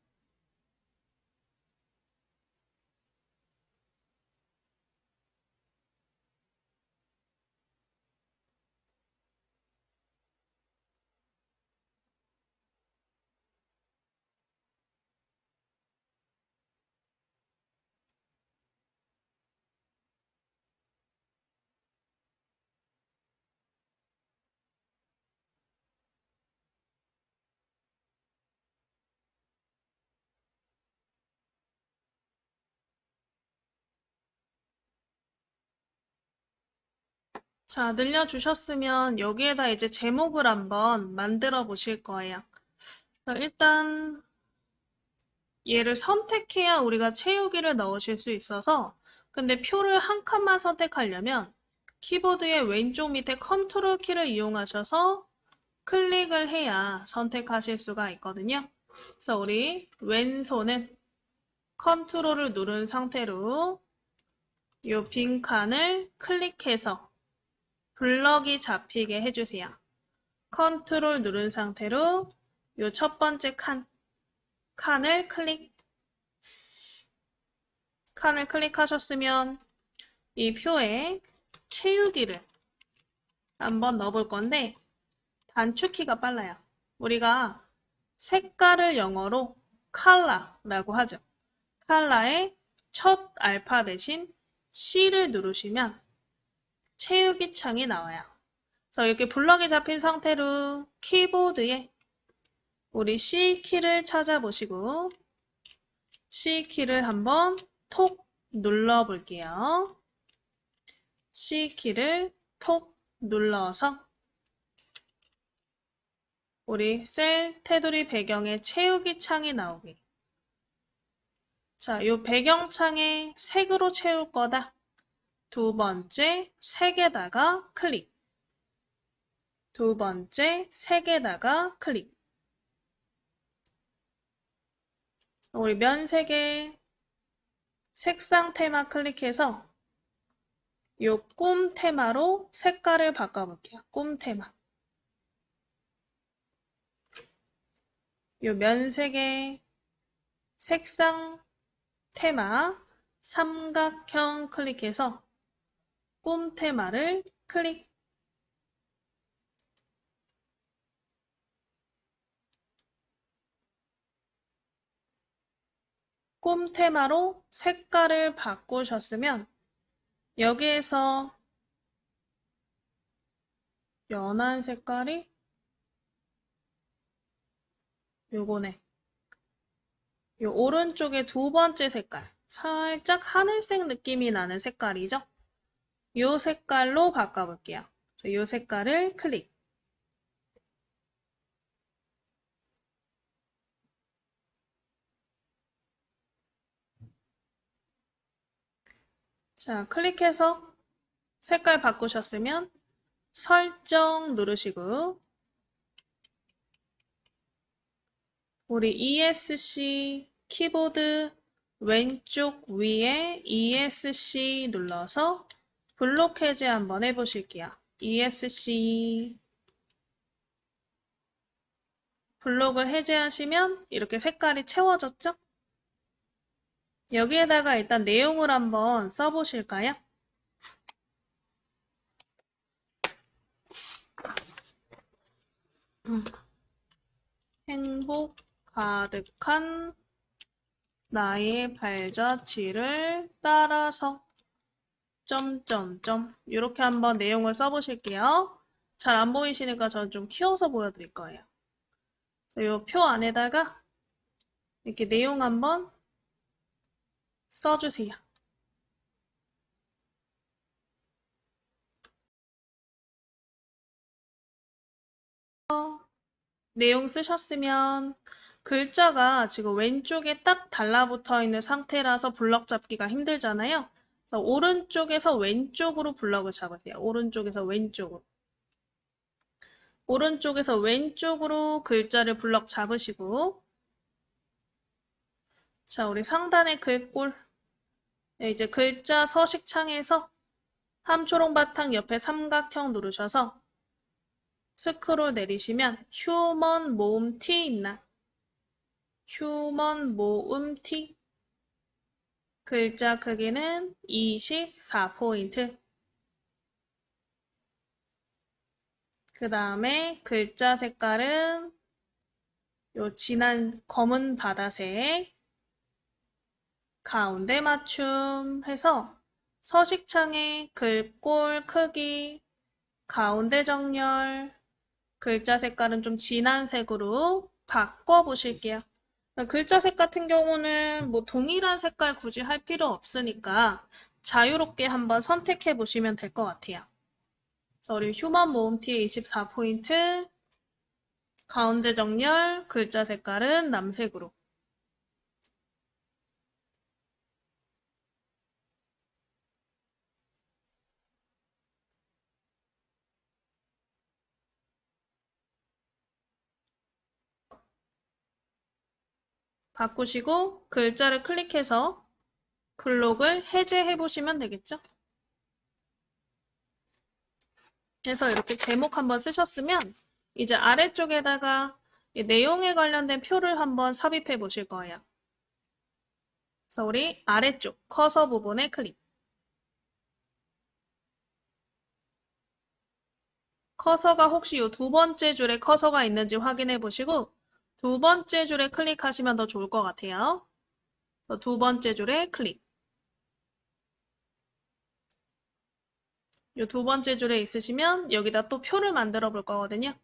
자, 늘려주셨으면 여기에다 이제 제목을 한번 만들어 보실 거예요. 일단 얘를 선택해야 우리가 채우기를 넣으실 수 있어서 근데 표를 한 칸만 선택하려면 키보드의 왼쪽 밑에 컨트롤 키를 이용하셔서 클릭을 해야 선택하실 수가 있거든요. 그래서 우리 왼손은 컨트롤을 누른 상태로 이 빈 칸을 클릭해서 블럭이 잡히게 해주세요. 컨트롤 누른 상태로 이 첫 번째 칸을 클릭하셨으면 이 표에 채우기를 한번 넣어볼 건데 단축키가 빨라요. 우리가 색깔을 영어로 color라고 하죠. color의 첫 알파벳인 C를 누르시면 채우기 창이 나와요. 그래서 이렇게 블럭이 잡힌 상태로 키보드에 우리 C키를 찾아보시고 C키를 한번 톡 눌러볼게요. C키를 톡 눌러서 우리 셀 테두리 배경에 채우기 창이 나오게. 자, 이 배경창에 색으로 채울 거다. 두 번째 색에다가 클릭. 두 번째 색에다가 클릭. 우리 면색에 색상 테마 클릭해서 이 꿈 테마로 색깔을 바꿔볼게요. 꿈 테마. 이 면색에 색상 테마 삼각형 클릭해서 꿈 테마를 클릭. 꿈 테마로 색깔을 바꾸셨으면 여기에서 연한 색깔이 요거네. 요 오른쪽에 두 번째 색깔. 살짝 하늘색 느낌이 나는 색깔이죠? 요 색깔로 바꿔볼게요. 요 색깔을 클릭. 자, 클릭해서 색깔 바꾸셨으면 설정 누르시고 우리 ESC 키보드 왼쪽 위에 ESC 눌러서 블록 해제 한번 해보실게요. ESC 블록을 해제하시면 이렇게 색깔이 채워졌죠? 여기에다가 일단 내용을 한번 써보실까요? 행복 가득한 나의 발자취를 따라서 점점점 이렇게 한번 내용을 써보실게요. 잘 안 보이시니까 저는 좀 키워서 보여드릴 거예요. 이 표 안에다가 이렇게 내용 한번 써주세요. 내용 쓰셨으면 글자가 지금 왼쪽에 딱 달라붙어 있는 상태라서 블럭 잡기가 힘들잖아요. 그래서 오른쪽에서 왼쪽으로 블럭을 잡으세요. 오른쪽에서 왼쪽으로. 오른쪽에서 왼쪽으로 글자를 블럭 잡으시고, 자, 우리 상단의 글꼴. 네, 이제 글자 서식창에서 함초롱 바탕 옆에 삼각형 누르셔서 스크롤 내리시면 휴먼 모음 T 있나? 휴먼 모음 T. 글자 크기는 24포인트. 그 다음에 글자 색깔은 요 진한 검은 바다색, 가운데 맞춤 해서 서식창에 글꼴 크기, 가운데 정렬, 글자 색깔은 좀 진한 색으로 바꿔보실게요. 글자 색 같은 경우는 뭐 동일한 색깔 굳이 할 필요 없으니까 자유롭게 한번 선택해 보시면 될 것 같아요. 그래서 우리 휴먼 모음티의 24포인트, 가운데 정렬, 글자 색깔은 남색으로. 바꾸시고 글자를 클릭해서 블록을 해제해 보시면 되겠죠? 그래서 이렇게 제목 한번 쓰셨으면 이제 아래쪽에다가 내용에 관련된 표를 한번 삽입해 보실 거예요. 그래서 우리 아래쪽 커서 부분에 클릭. 커서가 혹시 이 두 번째 줄에 커서가 있는지 확인해 보시고 두 번째 줄에 클릭하시면 더 좋을 것 같아요. 그래서 두 번째 줄에 클릭. 이 두 번째 줄에 있으시면 여기다 또 표를 만들어 볼 거거든요.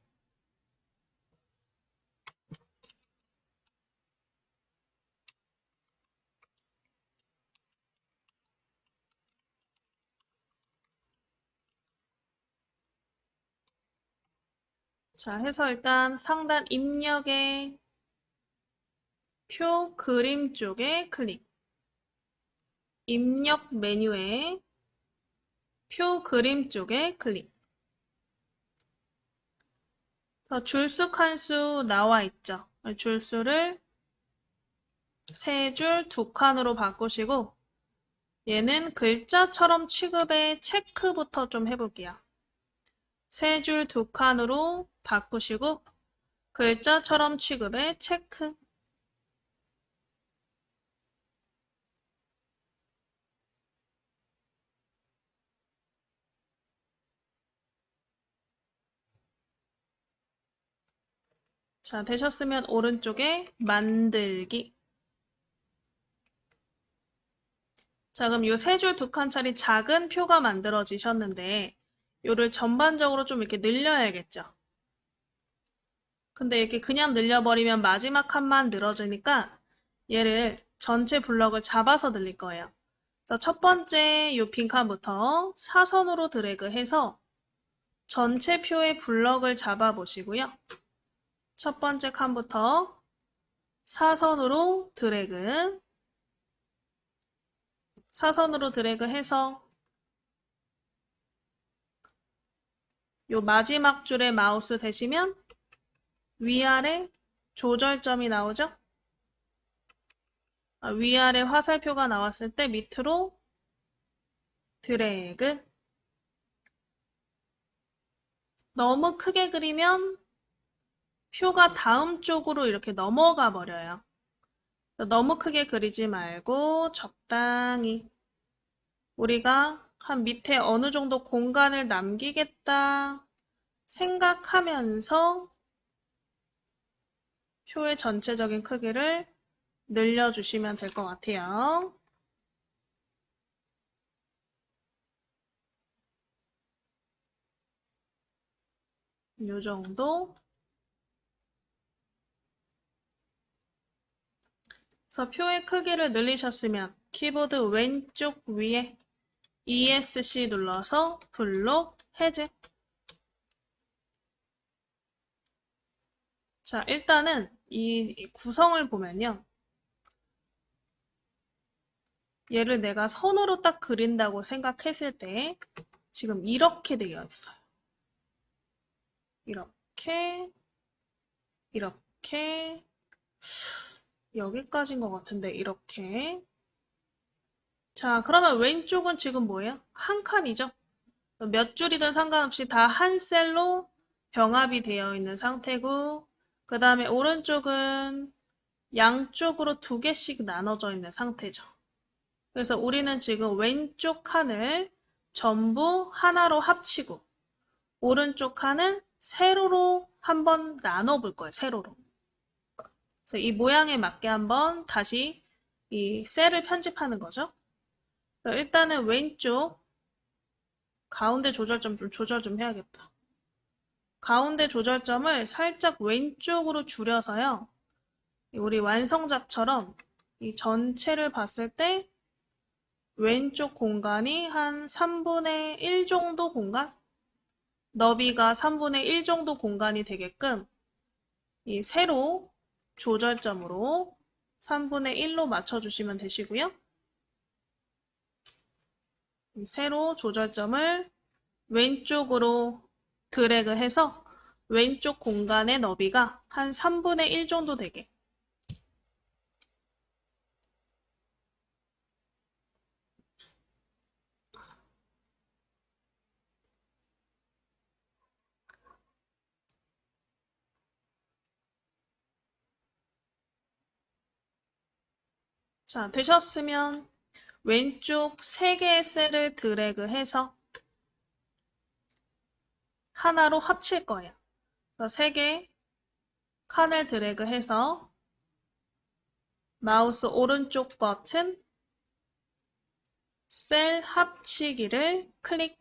자, 해서 일단 상단 입력의 표 그림 쪽에 클릭. 입력 메뉴에 표 그림 쪽에 클릭. 줄수 칸수 나와 있죠. 줄수를 세 줄 두 칸으로 바꾸시고 얘는 글자처럼 취급의 체크부터 좀 해볼게요. 세 줄 두 칸으로 바꾸시고 글자처럼 취급의 체크. 자, 되셨으면 오른쪽에 만들기. 자, 그럼 이 세 줄 두 칸짜리 작은 표가 만들어지셨는데 요를 전반적으로 좀 이렇게 늘려야겠죠. 근데 이렇게 그냥 늘려버리면 마지막 칸만 늘어지니까 얘를 전체 블럭을 잡아서 늘릴 거예요. 그래서 첫 번째 요 빈 칸부터 사선으로 드래그해서 전체 표의 블럭을 잡아 보시고요. 첫 번째 칸부터 사선으로 드래그, 사선으로 드래그해서 요 마지막 줄에 마우스 대시면 위아래 조절점이 나오죠? 위아래 화살표가 나왔을 때 밑으로 드래그. 너무 크게 그리면 표가 다음 쪽으로 이렇게 넘어가 버려요. 너무 크게 그리지 말고 적당히 우리가 한 밑에 어느 정도 공간을 남기겠다 생각하면서 표의 전체적인 크기를 늘려주시면 될 것 같아요. 이 정도. 그래서 표의 크기를 늘리셨으면 키보드 왼쪽 위에 ESC 눌러서 블록 해제. 자, 일단은 이 구성을 보면요. 얘를 내가 선으로 딱 그린다고 생각했을 때 지금 이렇게 되어 있어요. 이렇게, 이렇게, 여기까지인 것 같은데 이렇게. 자, 그러면 왼쪽은 지금 뭐예요? 한 칸이죠? 몇 줄이든 상관없이 다 한 셀로 병합이 되어 있는 상태고, 그 다음에 오른쪽은 양쪽으로 두 개씩 나눠져 있는 상태죠. 그래서 우리는 지금 왼쪽 칸을 전부 하나로 합치고, 오른쪽 칸은 세로로 한번 나눠 볼 거예요. 세로로. 그래서 이 모양에 맞게 한번 다시 이 셀을 편집하는 거죠. 일단은 왼쪽 가운데 조절점 좀 조절 좀 해야겠다. 가운데 조절점을 살짝 왼쪽으로 줄여서요. 우리 완성작처럼 이 전체를 봤을 때 왼쪽 공간이 한 3분의 1 정도 공간? 너비가 3분의 1 정도 공간이 되게끔 이 세로 조절점으로 3분의 1로 맞춰주시면 되시고요. 세로 조절점을 왼쪽으로 드래그해서 왼쪽 공간의 너비가 한 3분의 1 정도 되게. 자, 되셨으면 왼쪽 3개의 셀을 드래그해서 하나로 합칠 거예요. 3개 칸을 드래그해서 마우스 오른쪽 버튼 셀 합치기를 클릭.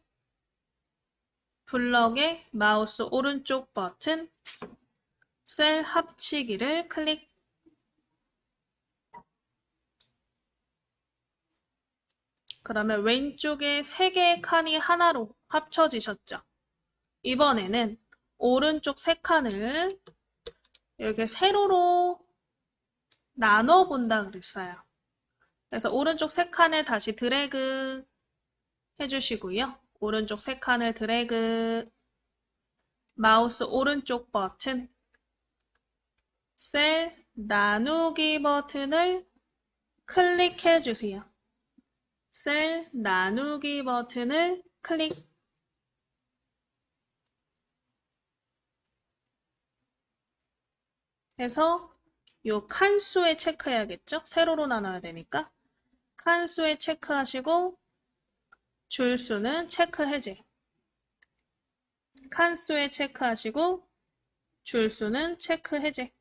블럭의 마우스 오른쪽 버튼 셀 합치기를 클릭. 그러면 왼쪽에 3개의 칸이 하나로 합쳐지셨죠? 이번에는 오른쪽 3칸을 이렇게 세로로 나눠본다 그랬어요. 그래서 오른쪽 3칸을 다시 드래그 해주시고요. 오른쪽 3칸을 드래그, 마우스 오른쪽 버튼, 셀 나누기 버튼을 클릭해주세요. 셀 나누기 버튼을 클릭. 해서 요 칸수에 체크해야겠죠? 세로로 나눠야 되니까. 칸수에 체크하시고 줄수는 체크 해제. 칸수에 체크하시고 줄수는 체크 해제.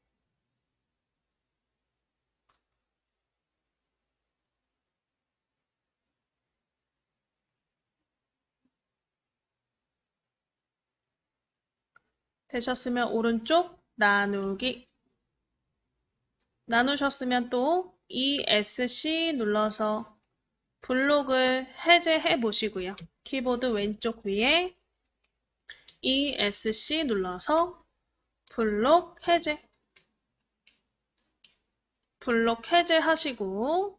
되셨으면 오른쪽 나누기. 나누셨으면 또 ESC 눌러서 블록을 해제해 보시고요. 키보드 왼쪽 위에 ESC 눌러서 블록 해제. 블록 해제하시고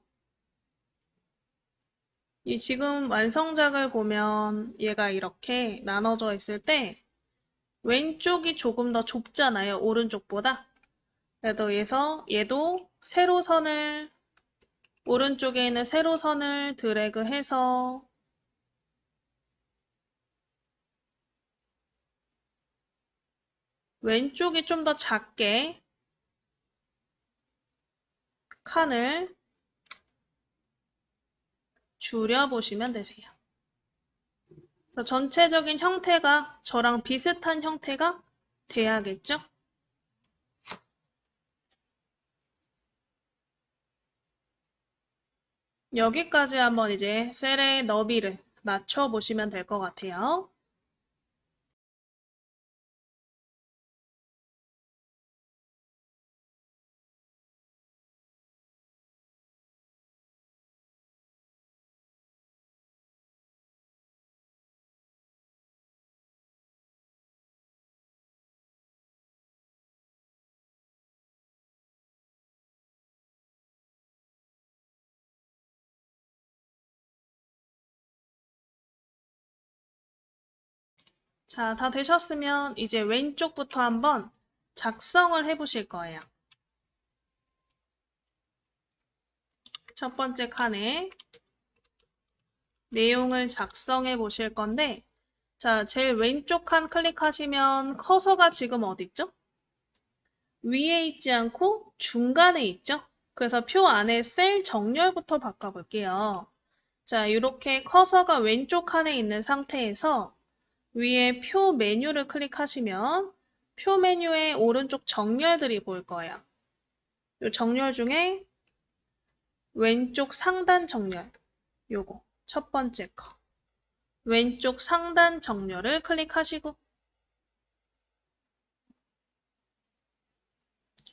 이 지금 완성작을 보면 얘가 이렇게 나눠져 있을 때 왼쪽이 조금 더 좁잖아요. 오른쪽보다. 그래서 얘도 세로선을 오른쪽에 있는 세로선을 드래그해서 왼쪽이 좀 더 작게 칸을 줄여보시면 되세요. 그래서 전체적인 형태가 저랑 비슷한 형태가 돼야겠죠? 여기까지 한번 이제 셀의 너비를 맞춰보시면 될 것 같아요. 자, 다 되셨으면 이제 왼쪽부터 한번 작성을 해보실 거예요. 첫 번째 칸에 내용을 작성해 보실 건데, 자, 제일 왼쪽 칸 클릭하시면 커서가 지금 어디 있죠? 위에 있지 않고 중간에 있죠? 그래서 표 안에 셀 정렬부터 바꿔볼게요. 자, 이렇게 커서가 왼쪽 칸에 있는 상태에서 위에 표 메뉴를 클릭하시면 표 메뉴의 오른쪽 정렬들이 보일 거예요. 이 정렬 중에 왼쪽 상단 정렬, 요거 첫 번째 거. 왼쪽 상단 정렬을 클릭하시고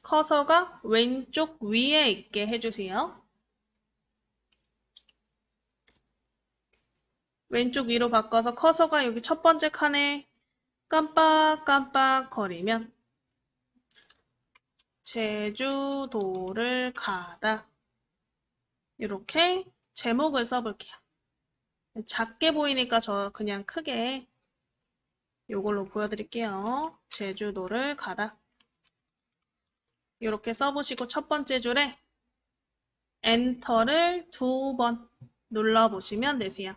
커서가 왼쪽 위에 있게 해주세요. 왼쪽 위로 바꿔서 커서가 여기 첫 번째 칸에 깜빡깜빡 거리면 제주도를 가다 이렇게 제목을 써볼게요. 작게 보이니까 저 그냥 크게 이걸로 보여드릴게요. 제주도를 가다 이렇게 써보시고 첫 번째 줄에 엔터를 2번 눌러보시면 되세요.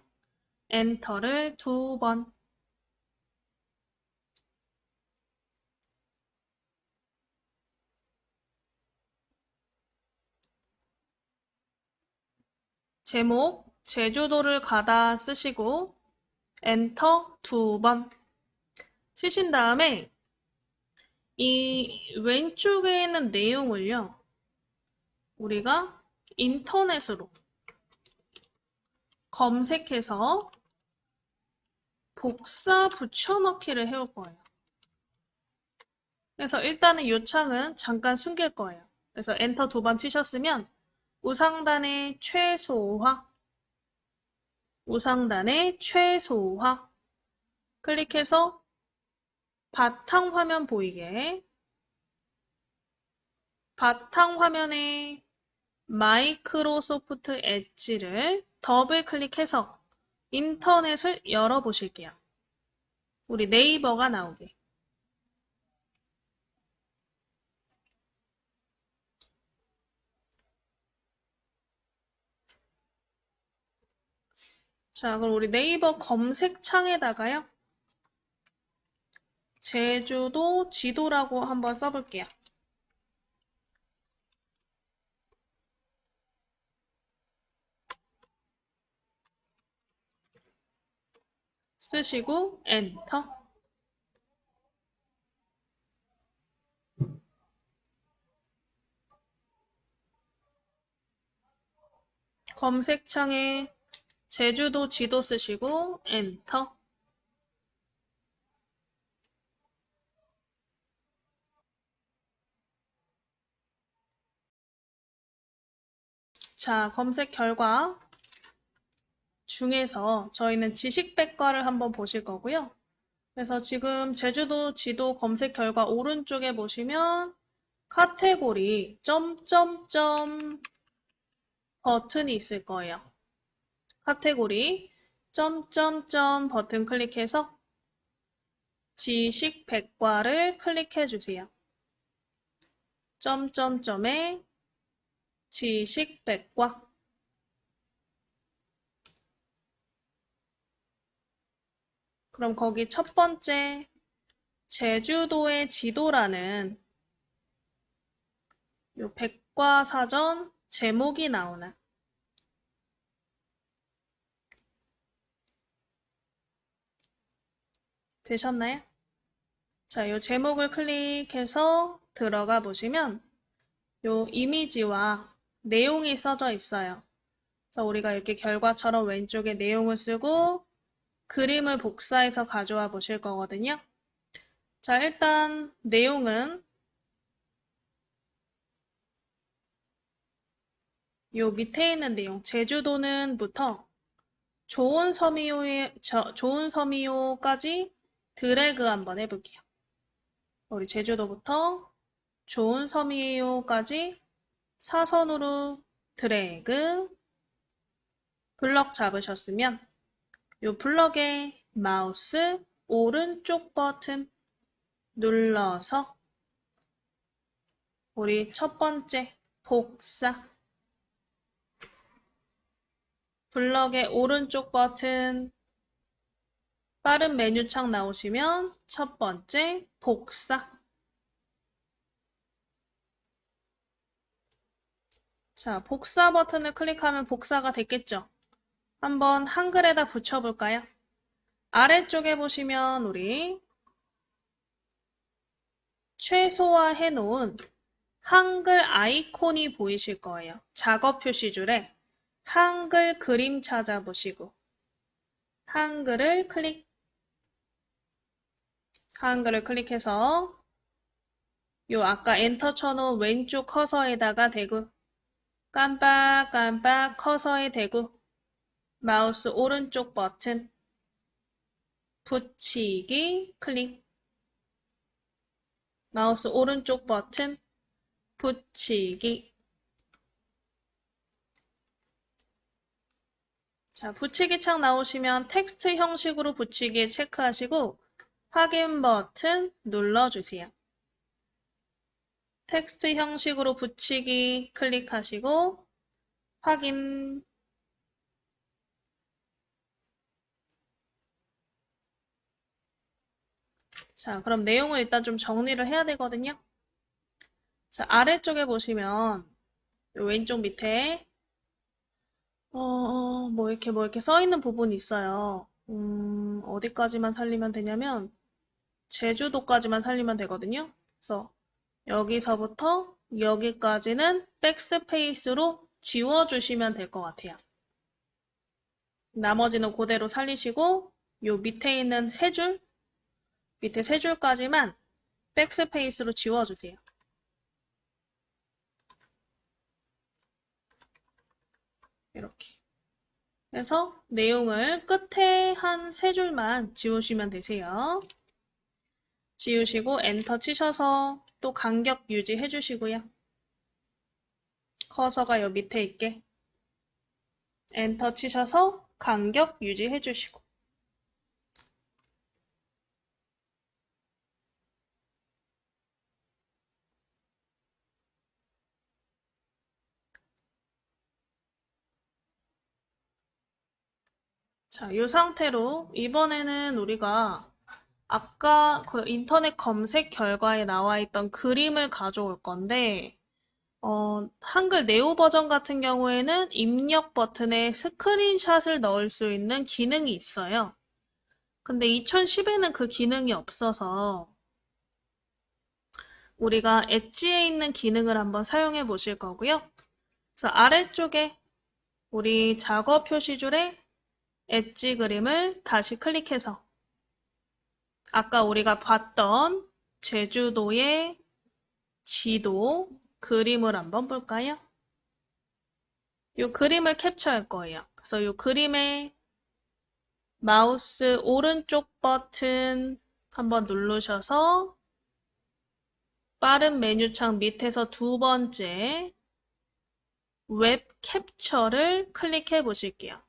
엔터를 2번. 제목 제주도를 가다 쓰시고 엔터 2번 치신 다음에 이 왼쪽에 있는 내용을요. 우리가 인터넷으로 검색해서 복사 붙여넣기를 해올 거예요. 그래서 일단은 이 창은 잠깐 숨길 거예요. 그래서 엔터 2번 치셨으면 우상단의 최소화 우상단의 최소화 클릭해서 바탕 화면 보이게 바탕 화면에 마이크로소프트 엣지를 더블 클릭해서 인터넷을 열어보실게요. 우리 네이버가 나오게. 자, 그럼 우리 네이버 검색창에다가요. 제주도 지도라고 한번 써볼게요. 쓰시고 엔터. 검색창에 제주도 지도 쓰시고 엔터. 자, 검색 결과 중에서 저희는 지식백과를 한번 보실 거고요. 그래서 지금 제주도 지도 검색 결과 오른쪽에 보시면 카테고리 점점점 버튼이 있을 거예요. 카테고리 점점점 버튼 클릭해서 지식백과를 클릭해 주세요. 점점점에 지식백과 그럼 거기 첫 번째 제주도의 지도라는 요 백과사전 제목이 나오나? 되셨나요? 자, 요 제목을 클릭해서 들어가 보시면 요 이미지와 내용이 써져 있어요. 그래서 우리가 이렇게 결과처럼 왼쪽에 내용을 쓰고 그림을 복사해서 가져와 보실 거거든요. 자, 일단 내용은 요 밑에 있는 내용, 제주도는부터 좋은 섬이요까지 드래그 한번 해볼게요. 우리 제주도부터 좋은 섬이요까지 사선으로 드래그, 블럭 잡으셨으면 요 블럭에 마우스 오른쪽 버튼 눌러서 우리 첫 번째 복사, 블럭의 오른쪽 버튼 빠른 메뉴창 나오시면 첫 번째 복사. 자, 복사 버튼을 클릭하면 복사가 됐겠죠? 한번 한글에다 붙여볼까요? 아래쪽에 보시면 우리 최소화해 놓은 한글 아이콘이 보이실 거예요. 작업 표시줄에 한글 그림 찾아보시고 한글을 클릭해서 요 아까 엔터 쳐놓은 왼쪽 커서에다가 대고 깜빡깜빡 커서에 대고 마우스 오른쪽 버튼 붙이기 클릭, 마우스 오른쪽 버튼 붙이기. 자, 붙이기 창 나오시면 텍스트 형식으로 붙이기 체크하시고 확인 버튼 눌러주세요. 텍스트 형식으로 붙이기 클릭하시고 확인. 자, 그럼 내용을 일단 좀 정리를 해야 되거든요. 자, 아래쪽에 보시면 왼쪽 밑에 뭐 이렇게 써 있는 부분이 있어요. 어디까지만 살리면 되냐면 제주도까지만 살리면 되거든요. 그래서 여기서부터 여기까지는 백스페이스로 지워주시면 될 것 같아요. 나머지는 그대로 살리시고 요 밑에 있는 세 줄, 밑에 세 줄까지만 백스페이스로 지워주세요. 이렇게 해서 내용을 끝에 한 세 줄만 지우시면 되세요. 지우시고 엔터 치셔서 또 간격 유지해 주시고요. 커서가 요 밑에 있게 엔터 치셔서 간격 유지해 주시고. 자, 이 상태로 이번에는 우리가 아까 그 인터넷 검색 결과에 나와 있던 그림을 가져올 건데 한글 네오 버전 같은 경우에는 입력 버튼에 스크린샷을 넣을 수 있는 기능이 있어요. 근데 2010에는 그 기능이 없어서 우리가 엣지에 있는 기능을 한번 사용해 보실 거고요. 그래서 아래쪽에 우리 작업 표시줄에 엣지 그림을 다시 클릭해서 아까 우리가 봤던 제주도의 지도 그림을 한번 볼까요? 이 그림을 캡처할 거예요. 그래서 이 그림에 마우스 오른쪽 버튼 한번 누르셔서 빠른 메뉴창 밑에서 두 번째 웹 캡처를 클릭해 보실게요.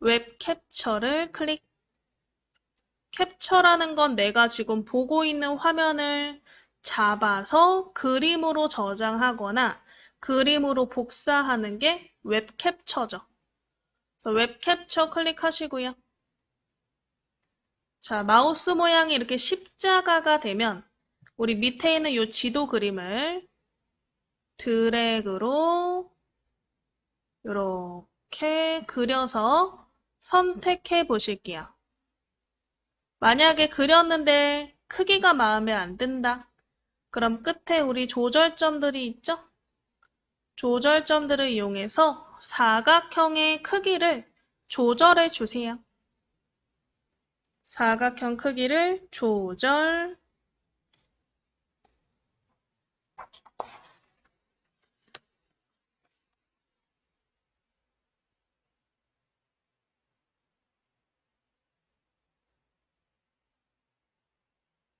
웹 캡처를 클릭. 캡처라는 건 내가 지금 보고 있는 화면을 잡아서 그림으로 저장하거나 그림으로 복사하는 게 웹 캡처죠. 그래서 웹 캡처 클릭하시고요. 자, 마우스 모양이 이렇게 십자가가 되면 우리 밑에 있는 이 지도 그림을 드래그로 이렇게 그려서 선택해 보실게요. 만약에 그렸는데 크기가 마음에 안 든다. 그럼 끝에 우리 조절점들이 있죠? 조절점들을 이용해서 사각형의 크기를 조절해 주세요. 사각형 크기를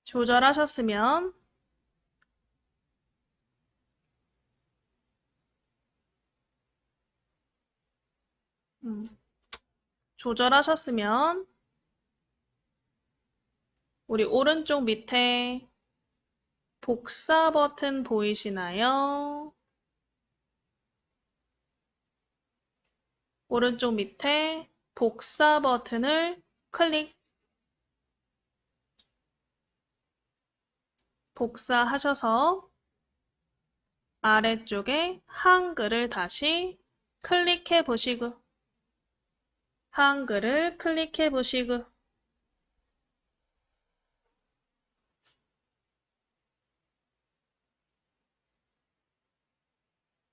조절하셨으면 조절하셨으면 우리 오른쪽 밑에 복사 버튼 보이시나요? 오른쪽 밑에 복사 버튼을 클릭. 복사하셔서 아래쪽에 한글을 다시 클릭해 보시고 한글을 클릭해 보시고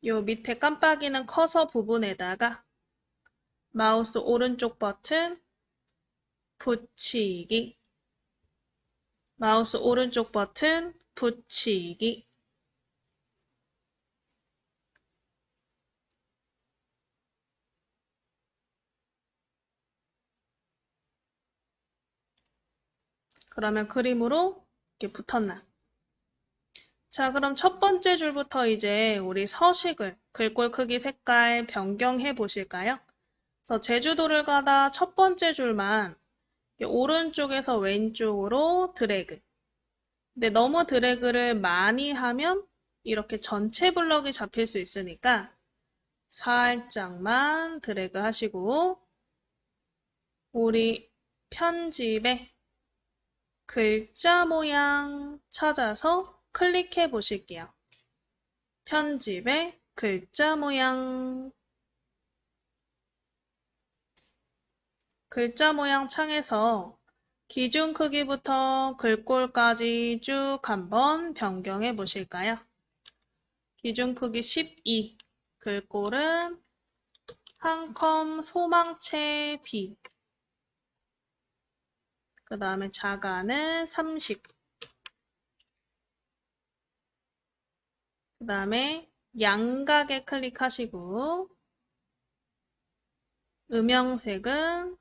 요 밑에 깜빡이는 커서 부분에다가 마우스 오른쪽 버튼 붙이기 마우스 오른쪽 버튼 붙이기 그러면 그림으로 이렇게 붙었나? 자, 그럼 첫 번째 줄부터 이제 우리 서식을 글꼴 크기 색깔 변경해 보실까요? 그래서 제주도를 가다 첫 번째 줄만 오른쪽에서 왼쪽으로 드래그. 근데 너무 드래그를 많이 하면 이렇게 전체 블럭이 잡힐 수 있으니까 살짝만 드래그 하시고 우리 편집에 글자 모양 찾아서 클릭해 보실게요. 편집에 글자 모양 창에서 기준 크기부터 글꼴까지 쭉 한번 변경해 보실까요? 기준 크기 12, 글꼴은 한 컴 소망체 B, 그 다음에 자가는 30, 그 다음에 양각에 클릭하시고 음영색은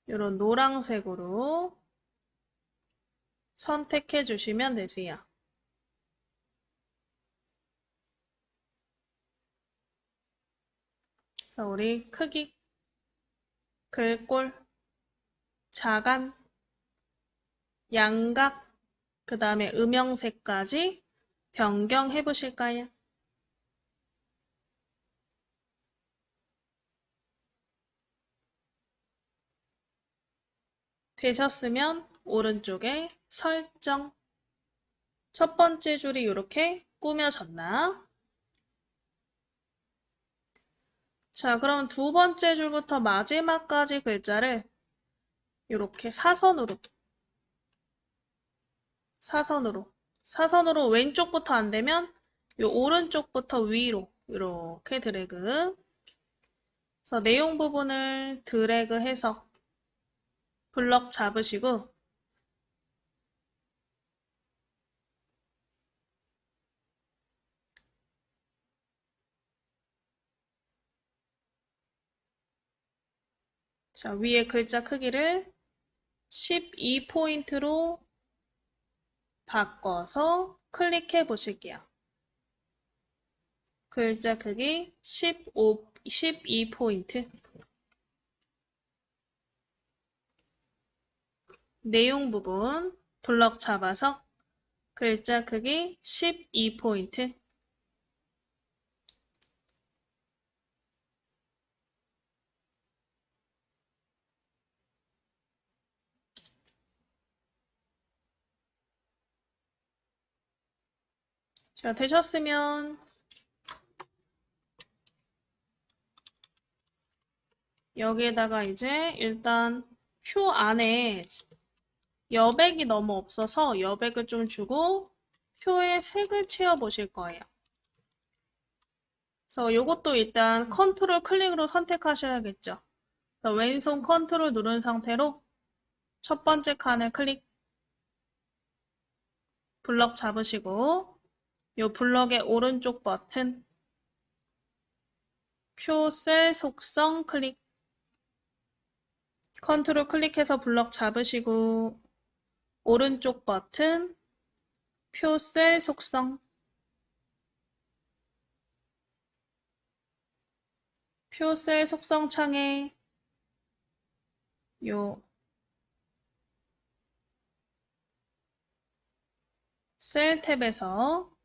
이런 노란색으로 선택해 주시면 되세요. 그래서 우리 크기, 글꼴, 자간, 양각, 그 다음에 음영색까지 변경해 보실까요? 되셨으면 오른쪽에 설정. 첫 번째 줄이 이렇게 꾸며졌나? 자, 그럼 두 번째 줄부터 마지막까지 글자를 이렇게 사선으로 왼쪽부터 안 되면 이 오른쪽부터 위로 이렇게 드래그. 그래서 내용 부분을 드래그해서 블럭 잡으시고 자, 위에 글자 크기를 12포인트로 바꿔서 클릭해 보실게요. 글자 크기 12포인트. 내용 부분 블럭 잡아서 글자 크기 12포인트. 자, 되셨으면 여기에다가 이제 일단 표 안에 여백이 너무 없어서 여백을 좀 주고 표에 색을 채워 보실 거예요. 그래서 이것도 일단 컨트롤 클릭으로 선택하셔야겠죠. 그래서 왼손 컨트롤 누른 상태로 첫 번째 칸을 클릭, 블럭 잡으시고 이 블럭의 오른쪽 버튼 표 셀 속성 클릭, 컨트롤 클릭해서 블럭 잡으시고 오른쪽 버튼 표 셀 속성, 표 셀 속성 창에 요 셀 탭에서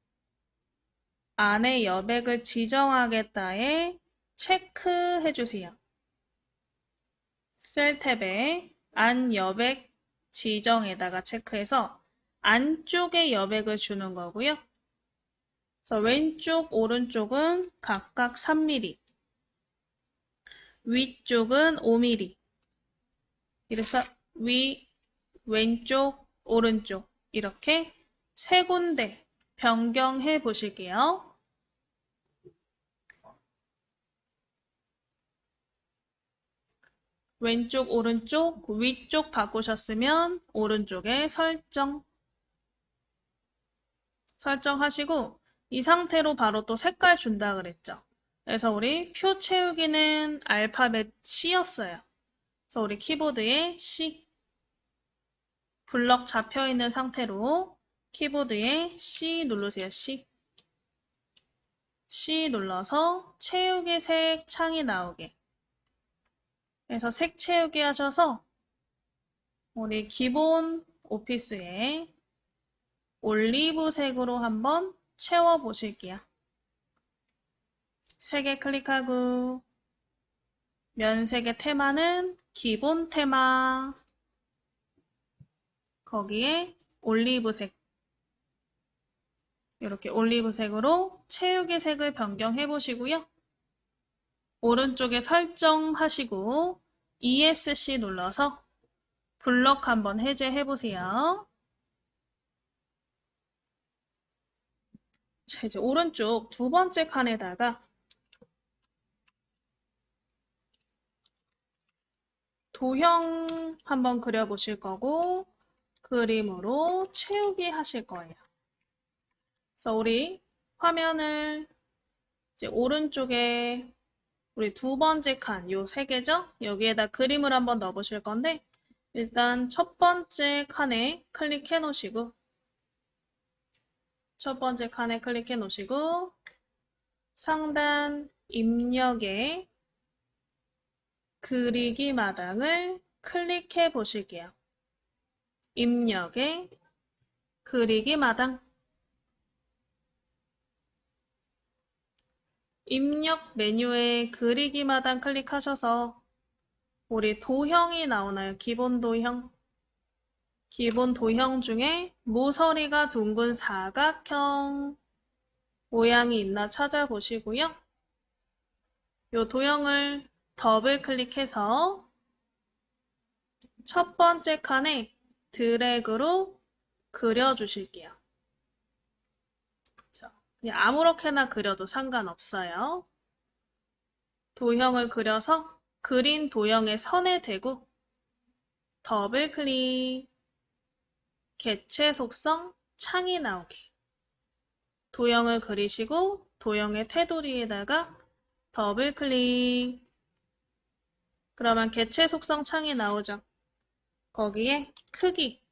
안에 여백을 지정하겠다에 체크해 주세요. 셀 탭에 안 여백 지정에다가 체크해서 안쪽에 여백을 주는 거고요. 그래서 왼쪽, 오른쪽은 각각 3mm, 위쪽은 5mm. 이래서 위, 왼쪽, 오른쪽 이렇게 세 군데 변경해 보실게요. 왼쪽, 오른쪽, 위쪽 바꾸셨으면 오른쪽에 설정하시고 이 상태로 바로 또 색깔 준다 그랬죠. 그래서 우리 표 채우기는 알파벳 C였어요. 그래서 우리 키보드에 C, 블럭 잡혀 있는 상태로 키보드에 C 누르세요. C. C 눌러서 채우기 색 창이 나오게. 그래서 색 채우기 하셔서 우리 기본 오피스에 올리브색으로 한번 채워 보실게요. 3개 클릭하고 면색의 테마는 기본 테마, 거기에 올리브색, 이렇게 올리브색으로 채우기 색을 변경해 보시고요. 오른쪽에 설정하시고 ESC 눌러서 블럭 한번 해제해 보세요. 자, 이제 오른쪽 두 번째 칸에다가 도형 한번 그려보실 거고 그림으로 채우기 하실 거예요. 그래서 우리 화면을 이제 오른쪽에 우리 두 번째 칸, 요 세 개죠? 여기에다 그림을 한번 넣어 보실 건데 일단 첫 번째 칸에 클릭해 놓으시고 첫 번째 칸에 클릭해 놓으시고 상단 입력에 그리기 마당을 클릭해 보실게요. 입력에 그리기 마당, 입력 메뉴에 그리기 마당 클릭하셔서 우리 도형이 나오나요? 기본 도형. 기본 도형 중에 모서리가 둥근 사각형 모양이 있나 찾아보시고요. 이 도형을 더블 클릭해서 첫 번째 칸에 드래그로 그려주실게요. 그냥 아무렇게나 그려도 상관없어요. 도형을 그려서 그린 도형의 선에 대고 더블 클릭, 개체 속성 창이 나오게 도형을 그리시고 도형의 테두리에다가 더블 클릭, 그러면 개체 속성 창이 나오죠. 거기에 크기,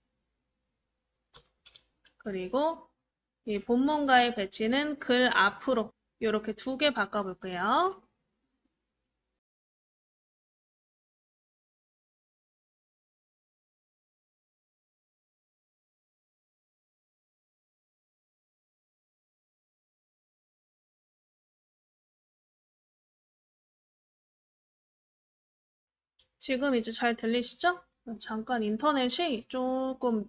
그리고 이 본문가의 배치는 글 앞으로 이렇게 두 개 바꿔볼게요. 지금 이제 잘 들리시죠? 잠깐 인터넷이 조금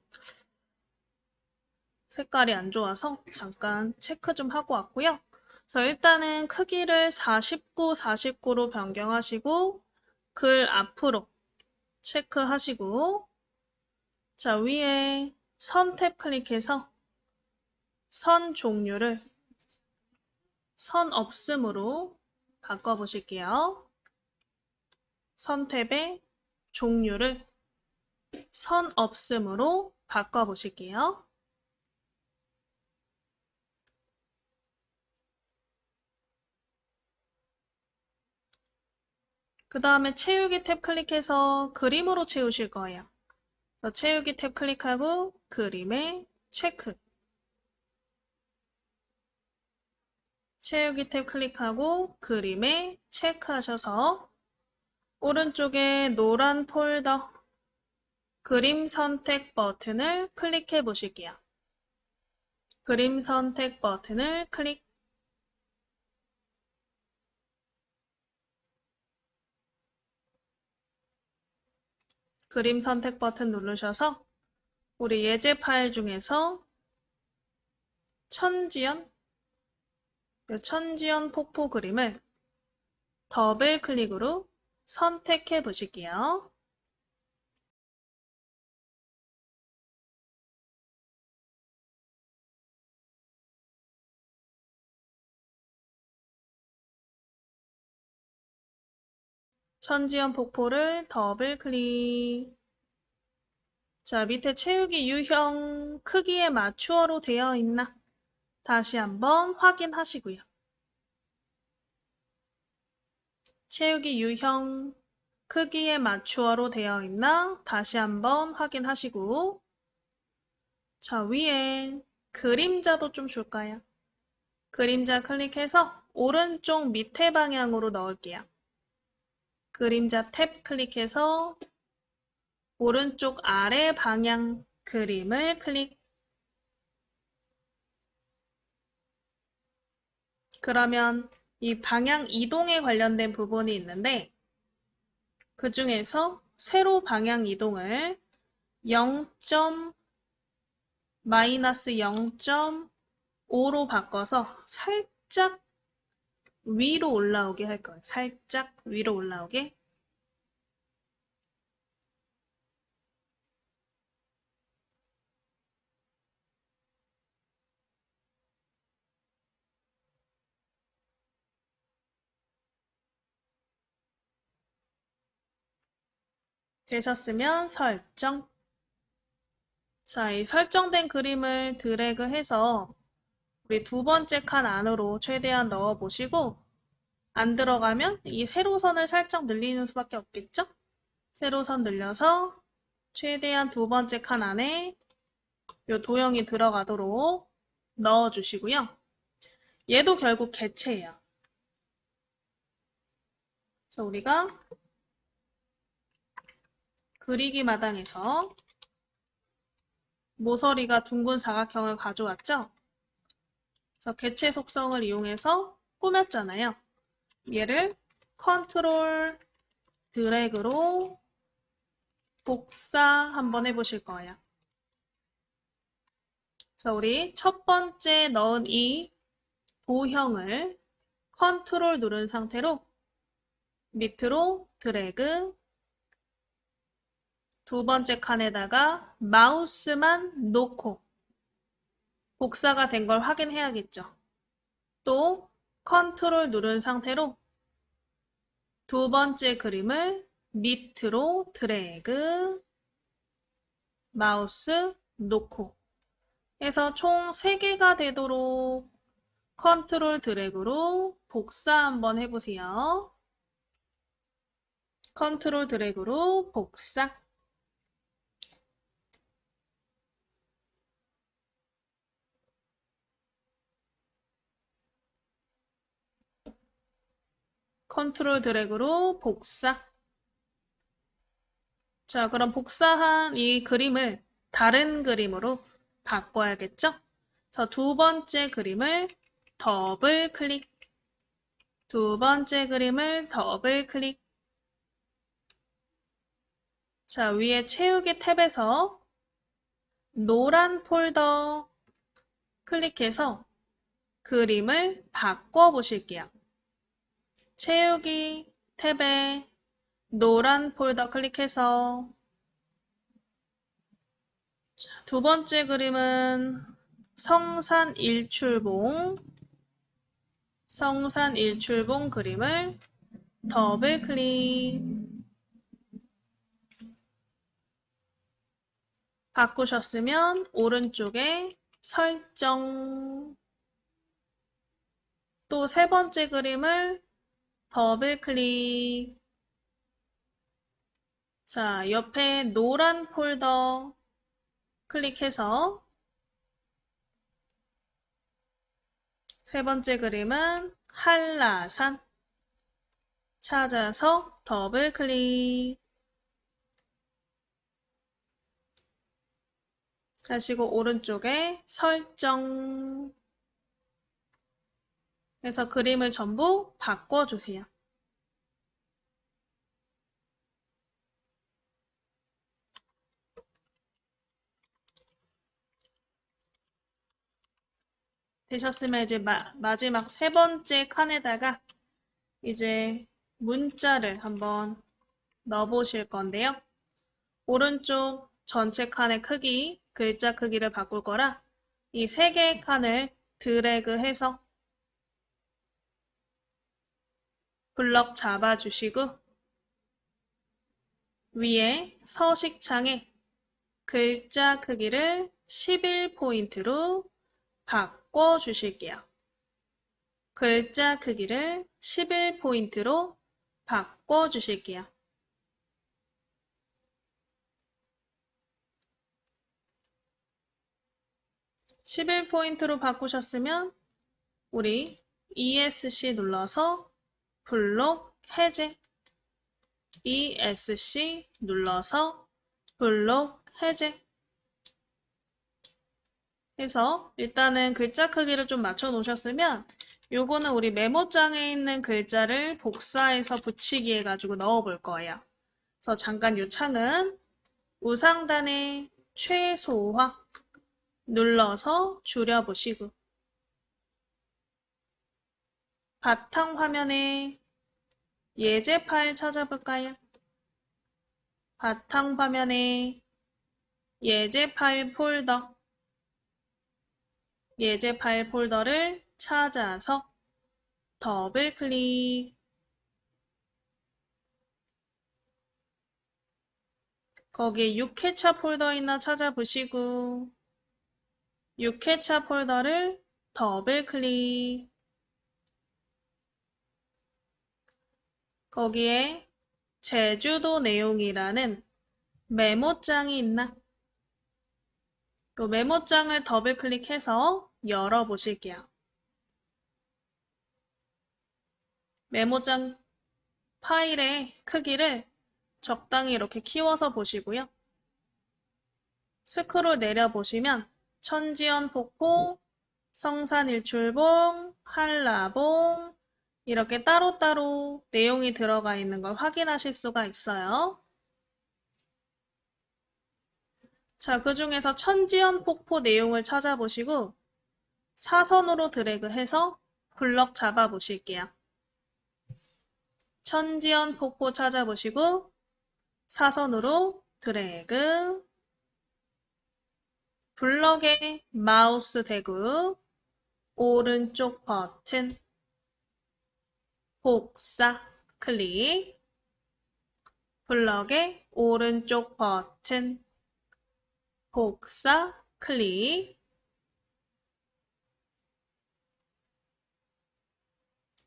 색깔이 안 좋아서 잠깐 체크 좀 하고 왔고요. 그래서 일단은 크기를 49, 49로 변경하시고 글 앞으로 체크하시고 자 위에 선 탭 클릭해서 선 종류를 선 없음으로 바꿔보실게요. 선 탭의 종류를 선 없음으로 바꿔보실게요. 그 다음에 채우기 탭 클릭해서 그림으로 채우실 거예요. 그래서 채우기 탭 클릭하고 그림에 체크. 채우기 탭 클릭하고 그림에 체크하셔서 오른쪽에 노란 폴더 그림 선택 버튼을 클릭해 보실게요. 그림 선택 버튼을 클릭. 그림 선택 버튼 누르셔서 우리 예제 파일 중에서 천지연, 천지연 폭포 그림을 더블 클릭으로 선택해 보실게요. 천지연 폭포를 더블 클릭. 자, 밑에 채우기 유형 크기에 맞추어로 되어 있나? 다시 한번 확인하시고요. 채우기 유형 크기에 맞추어로 되어 있나? 다시 한번 확인하시고 자, 위에 그림자도 좀 줄까요? 그림자 클릭해서 오른쪽 밑에 방향으로 넣을게요. 그림자 탭 클릭해서 오른쪽 아래 방향 그림을 클릭. 그러면 이 방향 이동에 관련된 부분이 있는데 그 중에서 세로 방향 이동을 0. 마이너스 0.5로 바꿔서 살짝 위로 올라오게 할 거예요. 살짝 위로 올라오게. 되셨으면 설정. 자, 이 설정된 그림을 드래그해서 우리 두 번째 칸 안으로 최대한 넣어 보시고 안 들어가면 이 세로선을 살짝 늘리는 수밖에 없겠죠? 세로선 늘려서 최대한 두 번째 칸 안에 이 도형이 들어가도록 넣어 주시고요. 얘도 결국 개체예요. 그래서 우리가 그리기 마당에서 모서리가 둥근 사각형을 가져왔죠? 그래서 개체 속성을 이용해서 꾸몄잖아요. 얘를 컨트롤 드래그로 복사 한번 해보실 거예요. 그래서 우리 첫 번째 넣은 이 도형을 컨트롤 누른 상태로 밑으로 드래그, 두 번째 칸에다가 마우스만 놓고 복사가 된 걸 확인해야겠죠. 또 컨트롤 누른 상태로 두 번째 그림을 밑으로 드래그, 마우스 놓고 해서 총 3개가 되도록 컨트롤 드래그로 복사 한번 해보세요. 컨트롤 드래그로 복사. 컨트롤 드래그로 복사. 자, 그럼 복사한 이 그림을 다른 그림으로 바꿔야겠죠? 그래서 두 번째 그림을 더블 클릭. 두 번째 그림을 더블 클릭. 자, 위에 채우기 탭에서 노란 폴더 클릭해서 그림을 바꿔 보실게요. 채우기 탭에 노란 폴더 클릭해서 두 번째 그림은 성산 일출봉 그림을 더블 클릭. 바꾸셨으면 오른쪽에 설정. 또 세 번째 그림을 더블 클릭. 자, 옆에 노란 폴더 클릭해서 세 번째 그림은 한라산 찾아서 더블 클릭. 하시고 오른쪽에 설정 해서 그림을 전부 바꿔주세요. 되셨으면 이제 마지막 세 번째 칸에다가 이제 문자를 한번 넣어보실 건데요. 오른쪽 전체 칸의 크기, 글자 크기를 바꿀 거라 이 세 개의 칸을 드래그해서 블럭 잡아주시고 위에 서식창에 글자 크기를 11포인트로 바꿔주실게요. 글자 크기를 11포인트로 바꿔주실게요. 11포인트로 바꾸셨으면 우리 ESC 눌러서 블록 해제. ESC 눌러서 블록 해제. 해서 일단은 글자 크기를 좀 맞춰 놓으셨으면 요거는 우리 메모장에 있는 글자를 복사해서 붙이기 해가지고 넣어 볼 거예요. 그래서 잠깐 요 창은 우상단에 최소화 눌러서 줄여보시고 바탕화면에 예제 파일 찾아볼까요? 바탕화면에 예제 파일 폴더, 예제 파일 폴더를 찾아서 더블 클릭. 거기에 6회차 폴더 있나 찾아보시고 6회차 폴더를 더블 클릭. 거기에 제주도 내용이라는 메모장이 있나? 또 메모장을 더블 클릭해서 열어보실게요. 메모장 파일의 크기를 적당히 이렇게 키워서 보시고요. 스크롤 내려보시면 천지연 폭포, 성산일출봉, 한라봉 이렇게 따로따로 내용이 들어가 있는 걸 확인하실 수가 있어요. 자, 그 중에서 천지연 폭포 내용을 찾아보시고 사선으로 드래그해서 블럭 잡아보실게요. 천지연 폭포 찾아보시고 사선으로 드래그. 블럭에 마우스 대고 오른쪽 버튼 복사 클릭. 블럭의 오른쪽 버튼 복사 클릭.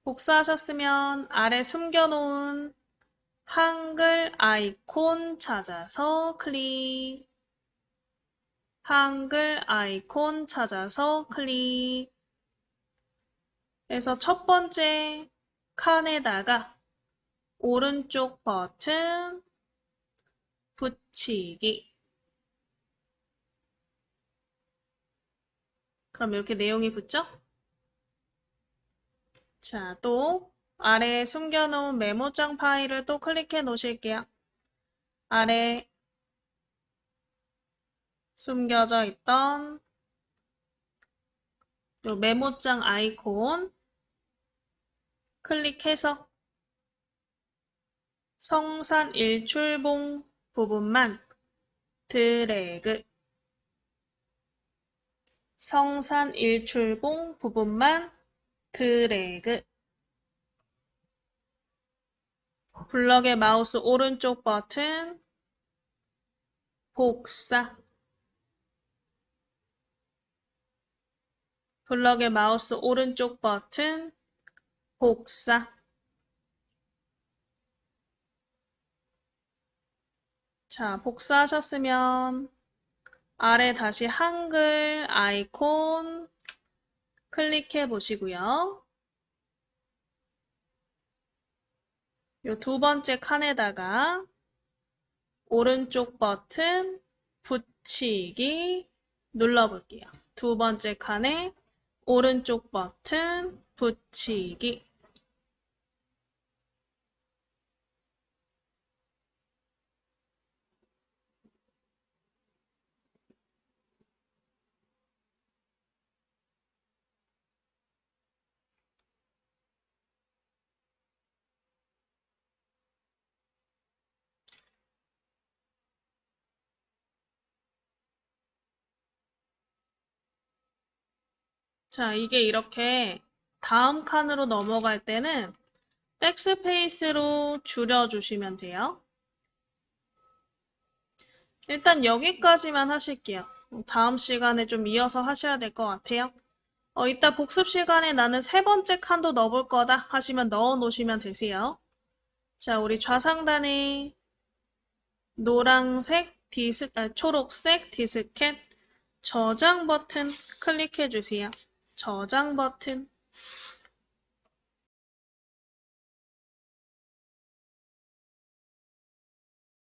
복사하셨으면 아래 숨겨놓은 한글 아이콘 찾아서 클릭. 한글 아이콘 찾아서 클릭. 그래서 첫 번째 칸에다가 오른쪽 버튼 붙이기. 그럼 이렇게 내용이 붙죠? 자, 또 아래에 숨겨놓은 메모장 파일을 또 클릭해 놓으실게요. 아래 숨겨져 있던 요 메모장 아이콘 클릭해서 성산 일출봉 부분만 드래그. 성산 일출봉 부분만 드래그. 블럭의 마우스 오른쪽 버튼 복사. 블럭의 마우스 오른쪽 버튼 복사. 자, 복사하셨으면 아래 다시 한글 아이콘 클릭해 보시고요. 요 두 번째 칸에다가 오른쪽 버튼 붙이기 눌러볼게요. 두 번째 칸에 오른쪽 버튼 붙이기. 자, 이게 이렇게 다음 칸으로 넘어갈 때는 백스페이스로 줄여주시면 돼요. 일단 여기까지만 하실게요. 다음 시간에 좀 이어서 하셔야 될 것 같아요. 이따 복습 시간에 나는 세 번째 칸도 넣어볼 거다 하시면 넣어 놓으시면 되세요. 자, 우리 좌상단에 초록색 디스켓 저장 버튼 클릭해 주세요. 저장 버튼.